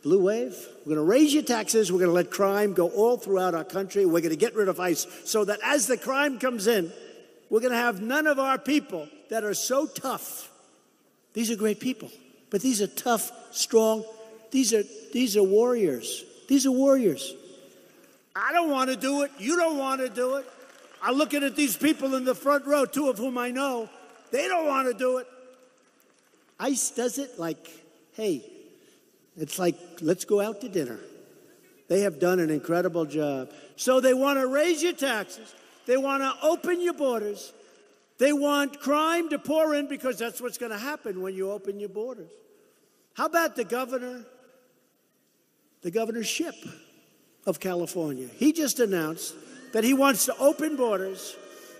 Blue wave. We're going to raise your taxes. We're going to let crime go all throughout our country. We're going to get rid of ICE so that as the crime comes in, we're going to have none of our people that are so tough. These are great people, but these are tough, strong. These are warriors. These are warriors. I don't want to do it. You don't want to do it. I'm looking at these people in the front row, two of whom I know. They don't want to do it. ICE does it like, hey, it's like, let's go out to dinner. They have done an incredible job. So they want to raise your taxes. They want to open your borders. They want crime to pour in because that's what's going to happen when you open your borders. How about the governorship of California? He just announced that he wants to open borders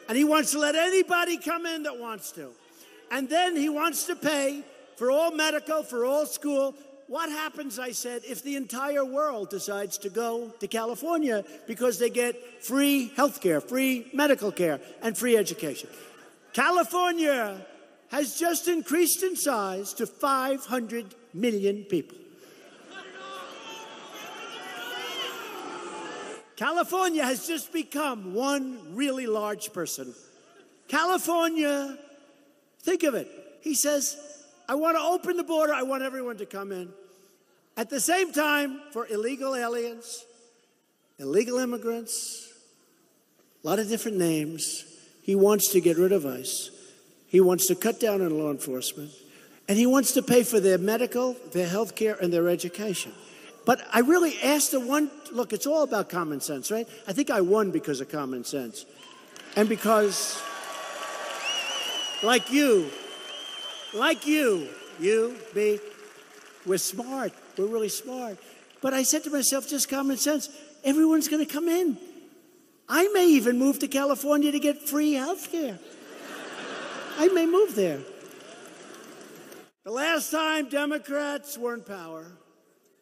and he wants to let anybody come in that wants to. And then he wants to pay for all medical, for all school. What happens, I said, if the entire world decides to go to California because they get free health care, free medical care, and free education? California has just increased in size to 500 million people. California has just become one really large person. California, think of it, He says, I want to open the border. I want everyone to come in. At the same time, for illegal aliens, illegal immigrants, a lot of different names, he wants to get rid of ICE. He wants to cut down on law enforcement. And he wants to pay for their medical, their health care, and their education. But I really asked the one, look, it's all about common sense, right? I think I won because of common sense. And because, like you, me, we're smart. We're really smart. But I said to myself, just common sense. Everyone's going to come in. I may even move to California to get free health care. I may move there. The last time Democrats were in power,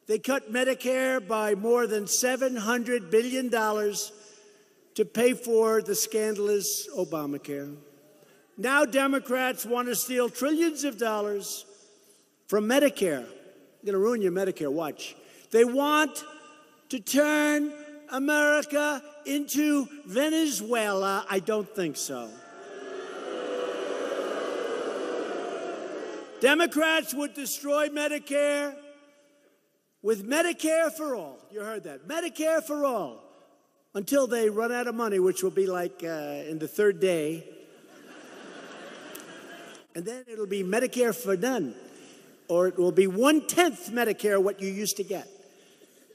they cut Medicare by more than $700 billion to pay for the scandalous Obamacare. Now Democrats want to steal trillions of dollars from Medicare. I'm going to ruin your Medicare, watch. They want to turn America into Venezuela. I don't think so. Democrats would destroy Medicare with Medicare for all. You heard that. Medicare for all. Until they run out of money, which will be like in the third day. And then it'll be Medicare for none. Or it will be 1/10 Medicare what you used to get.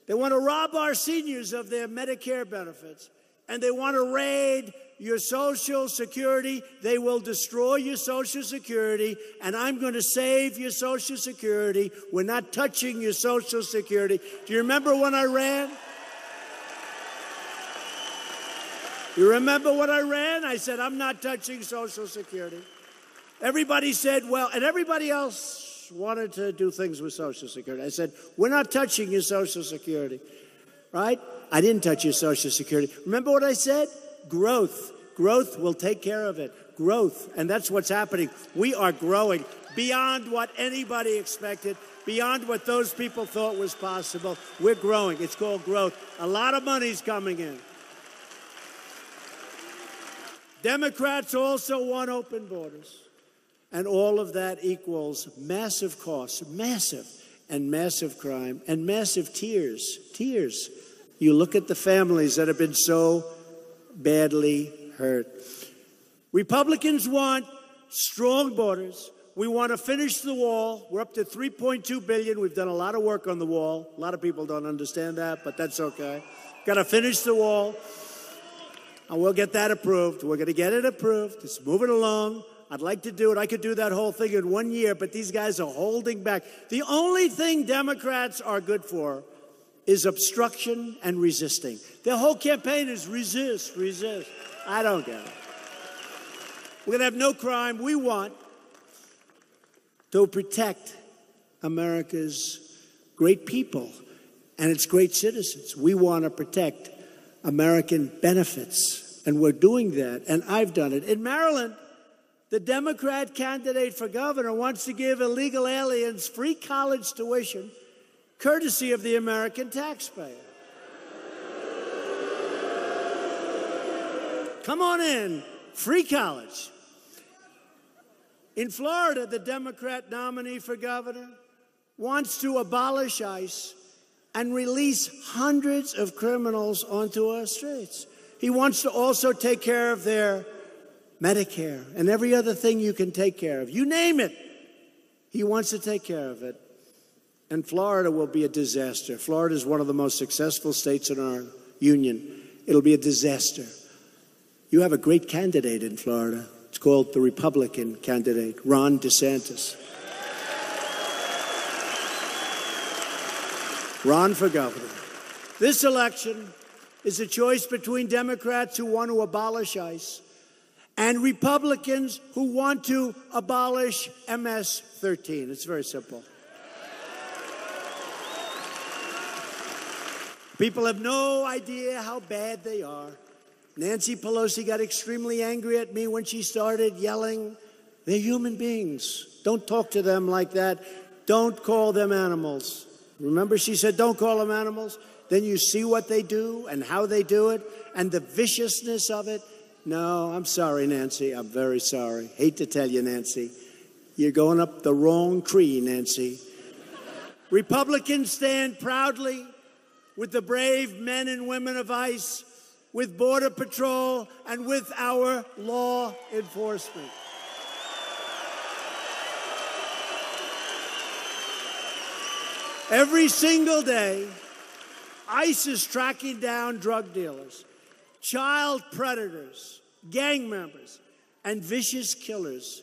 They want to rob our seniors of their Medicare benefits. And they want to raid your Social Security. They will destroy your Social Security. And I'm going to save your Social Security. We're not touching your Social Security. Do you remember when I ran? You remember when I ran? I said, I'm not touching Social Security. Everybody said, well, and everybody else wanted to do things with Social Security. I said, we're not touching your Social Security, right? I didn't touch your Social Security. Remember what I said? Growth. Growth will take care of it. Growth. And that's what's happening. We are growing beyond what anybody expected, beyond what those people thought was possible. We're growing. It's called growth. A lot of money's coming in. Democrats also want open borders. And all of that equals massive costs, massive, and massive crime, and massive tears. Tears. You look at the families that have been so badly hurt. Republicans want strong borders. We want to finish the wall. We're up to $3.2 billion. We've done a lot of work on the wall. A lot of people don't understand that, but that's okay. Got to finish the wall. And we'll get that approved. We're going to get it approved. It's moving along. I'd like to do it. I could do that whole thing in 1 year, but these guys are holding back. The only thing Democrats are good for is obstruction and resisting. Their whole campaign is resist, resist. I don't get it. We're going to have no crime. We want to protect America's great people and its great citizens. We want to protect American benefits, and we're doing that, and I've done it. In Maryland, the Democrat candidate for governor wants to give illegal aliens free college tuition, courtesy of the American taxpayer. Come on in, free college. In Florida, the Democrat nominee for governor wants to abolish ICE and release hundreds of criminals onto our streets. He wants to also take care of their Medicare and every other thing you can take care of. You name it. He wants to take care of it. And Florida will be a disaster. Florida is one of the most successful states in our union. It'll be a disaster. You have a great candidate in Florida. It's called the Republican candidate, Ron DeSantis. Ron for governor. This election is a choice between Democrats who want to abolish ICE and Republicans who want to abolish MS-13. It's very simple. People have no idea how bad they are. Nancy Pelosi got extremely angry at me when she started yelling, they're human beings. Don't talk to them like that. Don't call them animals. Remember she said, don't call them animals? Then you see what they do and how they do it and the viciousness of it. No, I'm sorry, Nancy. I'm very sorry. Hate to tell you, Nancy. You're going up the wrong tree, Nancy. Republicans stand proudly with the brave men and women of ICE, with Border Patrol, and with our law enforcement. Every single day, ICE is tracking down drug dealers, child predators, gang members, and vicious killers.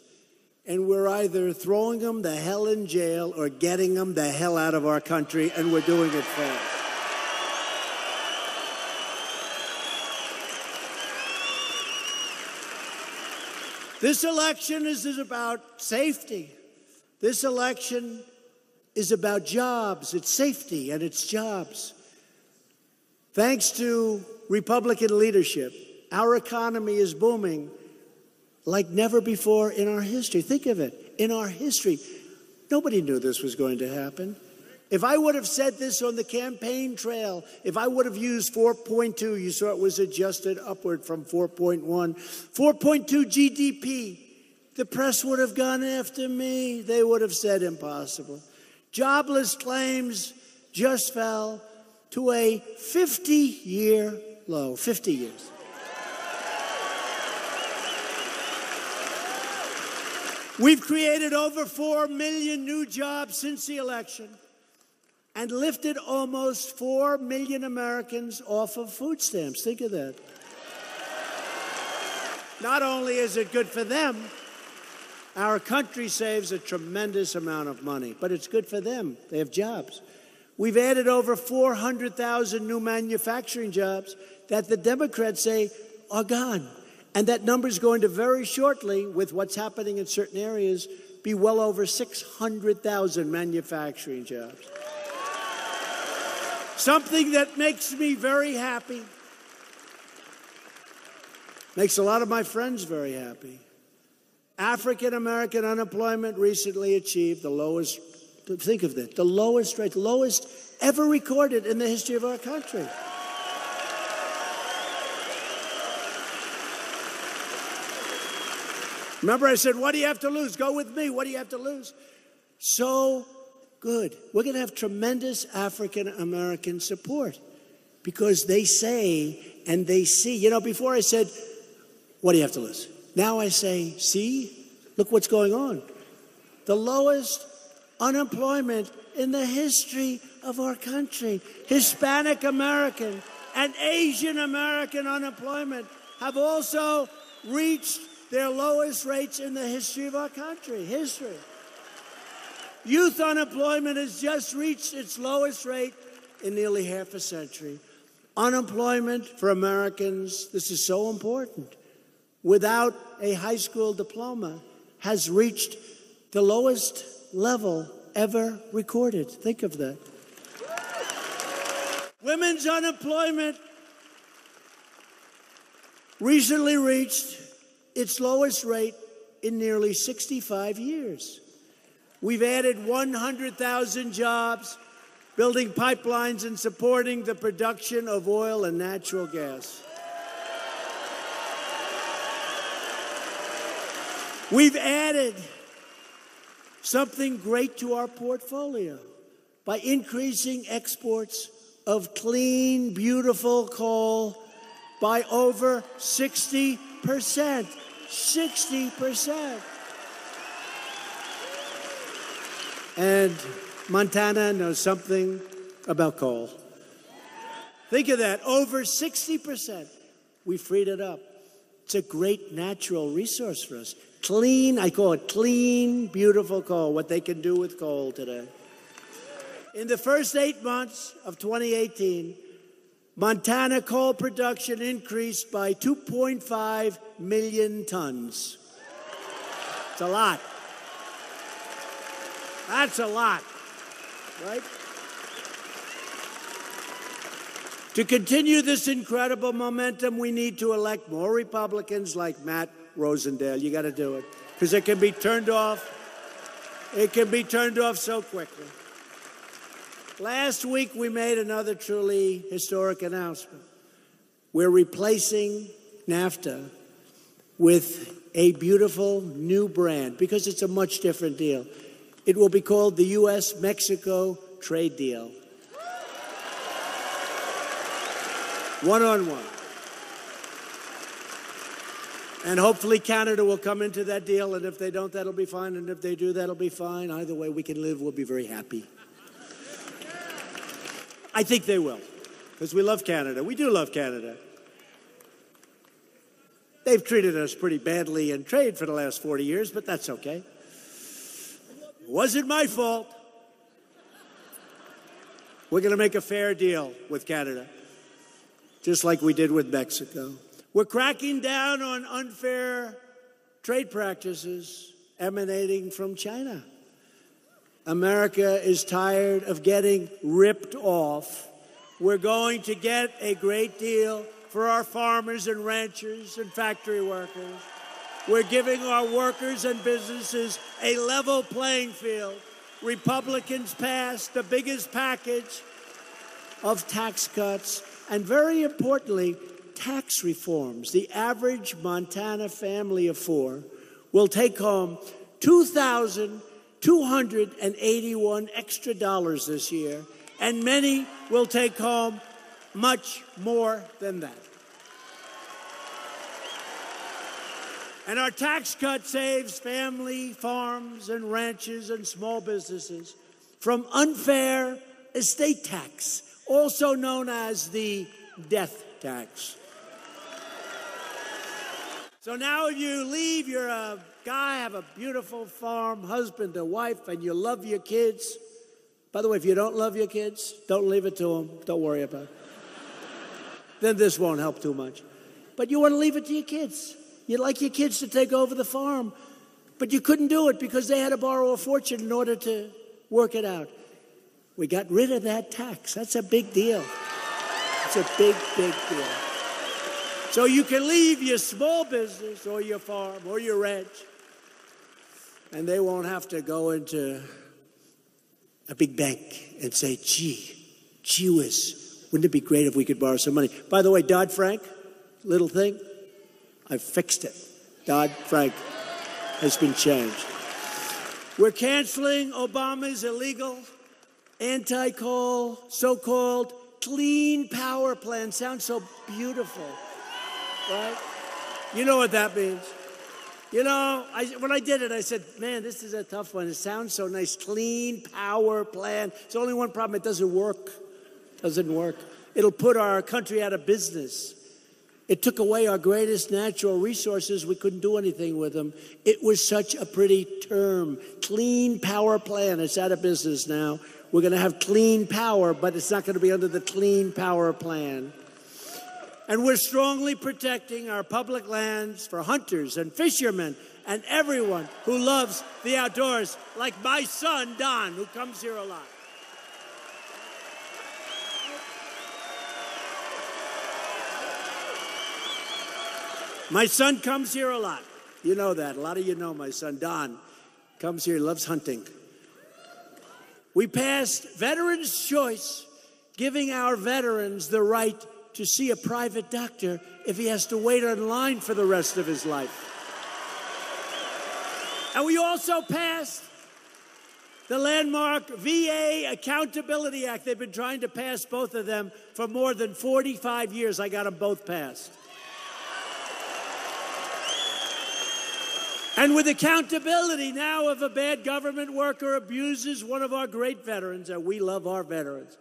And we're either throwing them the hell in jail or getting them the hell out of our country, and we're doing it fast. This election is about safety. This election is about jobs. It's safety and it's jobs. Thanks to Republican leadership, our economy is booming like never before in our history. Think of it. In our history, nobody knew this was going to happen. If I would have said this on the campaign trail, if I would have used 4.2, you saw it was adjusted upward from 4.1, 4.2 GDP, the press would have gone after me. They would have said impossible. Jobless claims just fell to a 50-year low, 50 years. We've created over 4 million new jobs since the election and lifted almost 4 million Americans off of food stamps. Think of that. Not only is it good for them, our country saves a tremendous amount of money, but it's good for them. They have jobs. We've added over 400,000 new manufacturing jobs that the Democrats say are gone. And that number is going to very shortly, with what's happening in certain areas, be well over 600,000 manufacturing jobs. Something that makes me very happy, makes a lot of my friends very happy. African American unemployment recently achieved the lowest, think of that, the lowest rate, lowest ever recorded in the history of our country. Remember, I said, what do you have to lose? Go with me. What do you have to lose? So good. We're going to have tremendous African American support because they say and they see. You know, before I said, what do you have to lose? Now I say, see, look what's going on. The lowest unemployment in the history of our country. Hispanic American and Asian American unemployment have also reached their lowest rates in the history of our country. History. Youth unemployment has just reached its lowest rate in nearly half a century. Unemployment for Americans, this is so important, without a high school diploma, has reached the lowest level ever recorded. Think of that. Women's unemployment recently reached its lowest rate in nearly 65 years. We've added 100,000 jobs, building pipelines and supporting the production of oil and natural gas. We've added something great to our portfolio by increasing exports of clean, beautiful coal by over 60%. 60%. And Montana knows something about coal. Think of that, over 60%. We freed it up. It's a great natural resource for us. Clean, I call it clean, beautiful coal, what they can do with coal today. In the first 8 months of 2018, Montana coal production increased by 2.5 million tons. It's a lot. That's a lot, right? To continue this incredible momentum, we need to elect more Republicans like Matt Rosendale. You got to do it, because it can be turned off. It can be turned off so quickly. Last week, we made another truly historic announcement. We're replacing NAFTA with a beautiful new brand because it's a much different deal. It will be called the U.S.-Mexico Trade Deal. One-on-one. And hopefully Canada will come into that deal, and if they don't, that'll be fine, and if they do, that'll be fine. Either way, we can live, we'll be very happy. I think they will, because we love Canada. We do love Canada. They've treated us pretty badly in trade for the last 40 years, but that's okay. It wasn't my fault. We're going to make a fair deal with Canada, just like we did with Mexico. We're cracking down on unfair trade practices emanating from China. America is tired of getting ripped off. We're going to get a great deal for our farmers and ranchers and factory workers. We're giving our workers and businesses a level playing field. Republicans passed the biggest package of tax cuts and, very importantly, tax reforms. The average Montana family of four will take home $2,281 extra dollars this year, and many will take home much more than that. And our tax cut saves family farms and ranches and small businesses from unfair estate tax, also known as the death tax. So now if you leave, you're a guy, have a beautiful farm, husband or wife, and you love your kids. By the way, if you don't love your kids, don't leave it to them. Don't worry about it. Then this won't help too much. But you want to leave it to your kids. You'd like your kids to take over the farm, but you couldn't do it because they had to borrow a fortune in order to work it out. We got rid of that tax. That's a big deal. It's a big, big deal. So you can leave your small business or your farm or your ranch, and they won't have to go into a big bank and say, gee whiz, wouldn't it be great if we could borrow some money? By the way, Dodd-Frank, little thing, I fixed it. Dodd-Frank has been changed. We're canceling Obama's illegal anti-coal, so-called clean power plan. Sounds so beautiful, right? You know what that means. You know, when I did it, I said, man, this is a tough one. It sounds so nice. Clean power plan. It's only one problem. It doesn't work. It doesn't work. It'll put our country out of business. It took away our greatest natural resources. We couldn't do anything with them. It was such a pretty term. Clean power plan. It's out of business now. We're going to have clean power, but it's not going to be under the clean power plan. And we're strongly protecting our public lands for hunters and fishermen and everyone who loves the outdoors, like my son, Don, who comes here a lot. My son comes here a lot. You know that. A lot of you know my son, Don, comes here, loves hunting. We passed Veterans' Choice, giving our veterans the right to see a private doctor if he has to wait in line for the rest of his life. And we also passed the landmark VA Accountability Act. They've been trying to pass both of them for more than 45 years. I got them both passed. And with accountability now, if a bad government worker abuses one of our great veterans, and we love our veterans,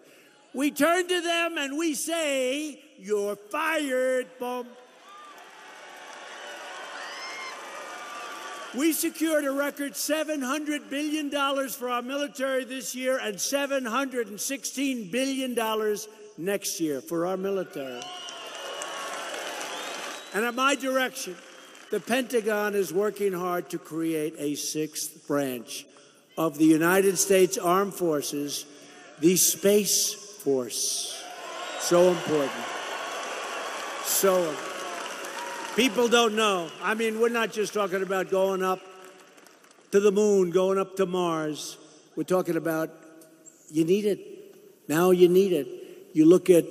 we turn to them and we say, you're fired, boom. We secured a record $700 billion for our military this year and $716 billion next year for our military. And at my direction, the Pentagon is working hard to create a sixth branch of the United States Armed Forces, the Space Force. So important. So important. People don't know. I mean, we're not just talking about going up to the moon, going up to Mars. We're talking about you need it. Now you need it. You look at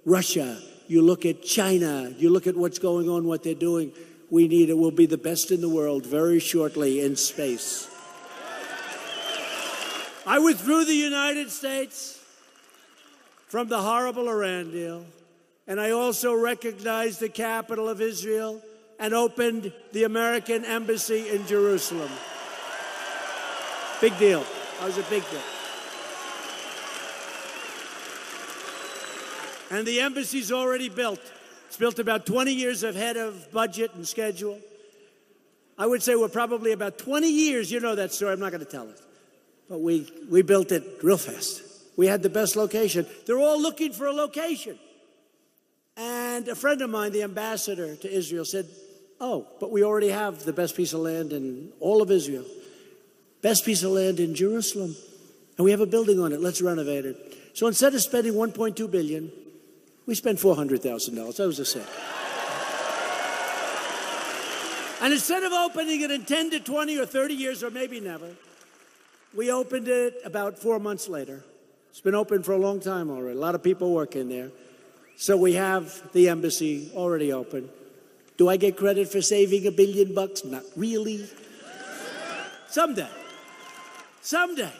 Russia. You look at China. You look at what's going on, what they're doing. we need it. We'll be the best in the world very shortly in space. I withdrew the United States from the horrible Iran deal, and I also recognized the capital of Israel and opened the American embassy in Jerusalem. Big deal. That was a big deal. And the embassy's already built. It's built about 20 years ahead of budget and schedule. I would say we're probably about 20 years. You know that story. I'm not going to tell it. But we built it real fast. We had the best location. They're all looking for a location. And a friend of mine, the ambassador to Israel, said, oh, but we already have the best piece of land in all of Israel. Best piece of land in Jerusalem. And we have a building on it. Let's renovate it. So instead of spending $1.2 billion, we spent $400,000. That was a set. And instead of opening it in 10 to 20 or 30 years, or maybe never, we opened it about 4 months later. It's been open for a long time already. A lot of people work in there. So we have the embassy already open. Do I get credit for saving $1 billion? Not really. Someday. Someday.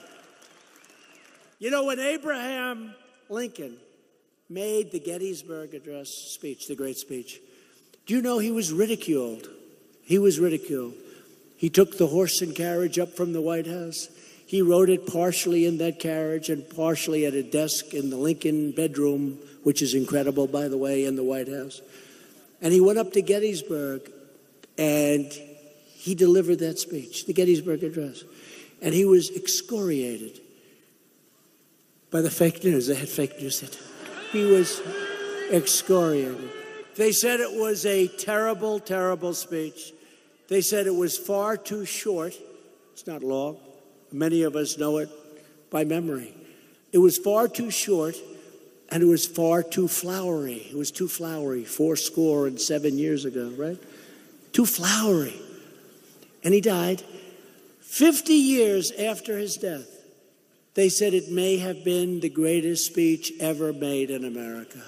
You know, when Abraham Lincoln made the Gettysburg Address speech, the great speech, do you know he was ridiculed? He was ridiculed. He took the horse and carriage up from the White House. He wrote it partially in that carriage and partially at a desk in the Lincoln bedroom, which is incredible, by the way, in the White House. And he went up to Gettysburg and he delivered that speech, the Gettysburg Address. And he was excoriated by the fake news. They had fake news. He was excoriated. They said it was a terrible, terrible speech. They said it was far too short. It's not long. Many of us know it by memory. It was far too short, and it was far too flowery. It was too flowery, 77 years ago, right? Too flowery. And he died. 50 years after his death, they said it may have been the greatest speech ever made in America.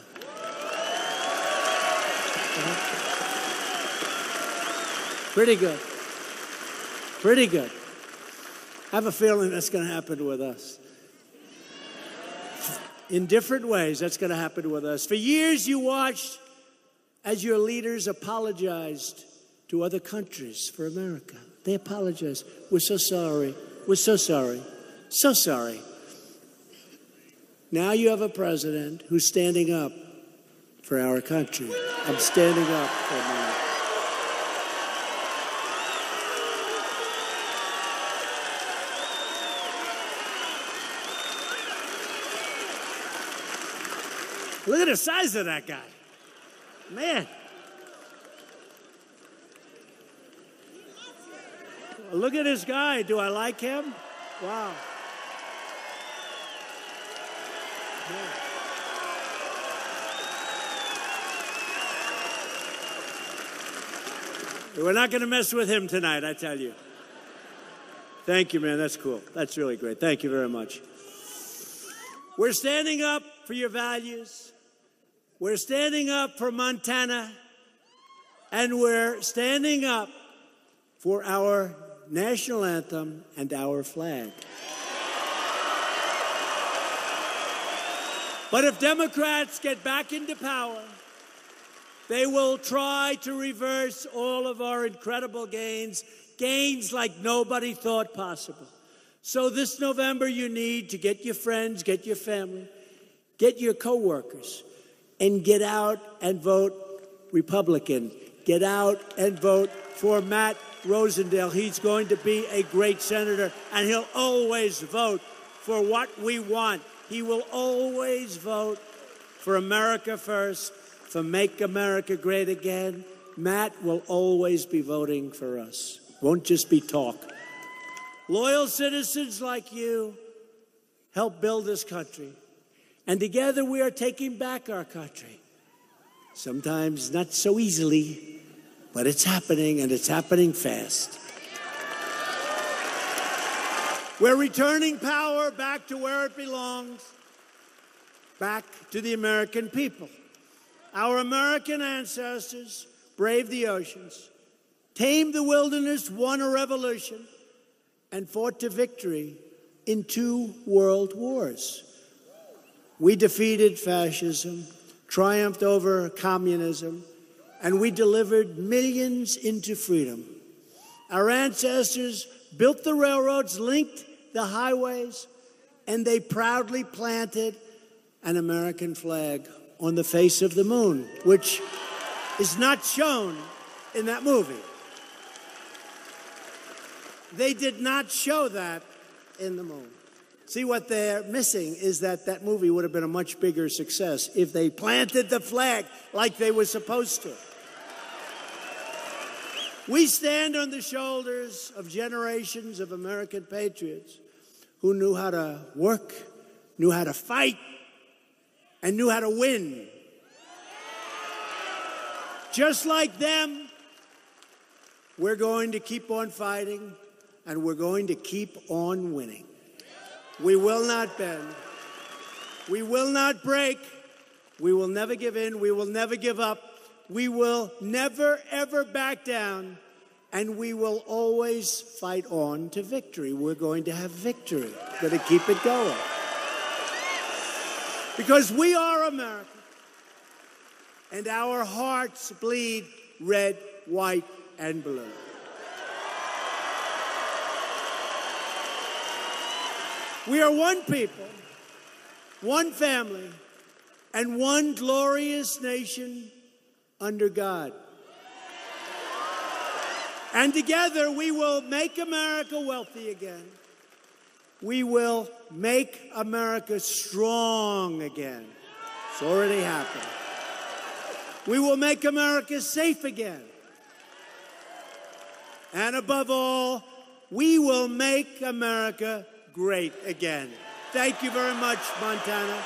Pretty good. Pretty good. I have a feeling that's going to happen with us. In different ways, that's going to happen with us. For years, you watched as your leaders apologized to other countries for America. They apologized. We're so sorry. We're so sorry. So sorry. Now you have a president who's standing up for our country. I'm standing up for America. Look at the size of that guy. Man. Look at this guy. Do I like him? Wow. We're not going to mess with him tonight, I tell you. Thank you, man. That's cool. That's really great. Thank you very much. We're standing up for your values. We're standing up for Montana. And we're standing up for our national anthem and our flag. But if Democrats get back into power, they will try to reverse all of our incredible gains, gains like nobody thought possible. So this November, you need to get your friends, get your family, get your coworkers, and get out and vote Republican. Get out and vote for Matt Rosendale. He's going to be a great senator, and he'll always vote for what we want. He will always vote for America first, for Make America Great Again. Matt will always be voting for us. Won't just be talk. Loyal citizens like you help build this country. And together we are taking back our country. Sometimes not so easily, but it's happening, and it's happening fast. We're returning power back to where it belongs, back to the American people. Our American ancestors braved the oceans, tamed the wilderness, won a revolution, and fought to victory in 2 world wars. We defeated fascism, triumphed over communism, and we delivered millions into freedom. Our ancestors built the railroads, linked the highways, and they proudly planted an American flag on the face of the moon, which is not shown in that movie. They did not show that in the movie. See, what they're missing is that that movie would have been a much bigger success if they planted the flag like they were supposed to. We stand on the shoulders of generations of American patriots who knew how to work, knew how to fight, and knew how to win. Just like them, we're going to keep on fighting, and we're going to keep on winning. We will not bend. We will not break. We will never give in. We will never give up. We will never, ever back down. And we will always fight on to victory. We're going to have victory. We're going to keep it going. Because we are America. And our hearts bleed red, white, and blue. We are one people, one family, and one glorious nation under God. And together we will make America wealthy again. We will make America strong again. It's already happened. We will make America safe again. And above all, we will make America great again. Thank you very much, Montana.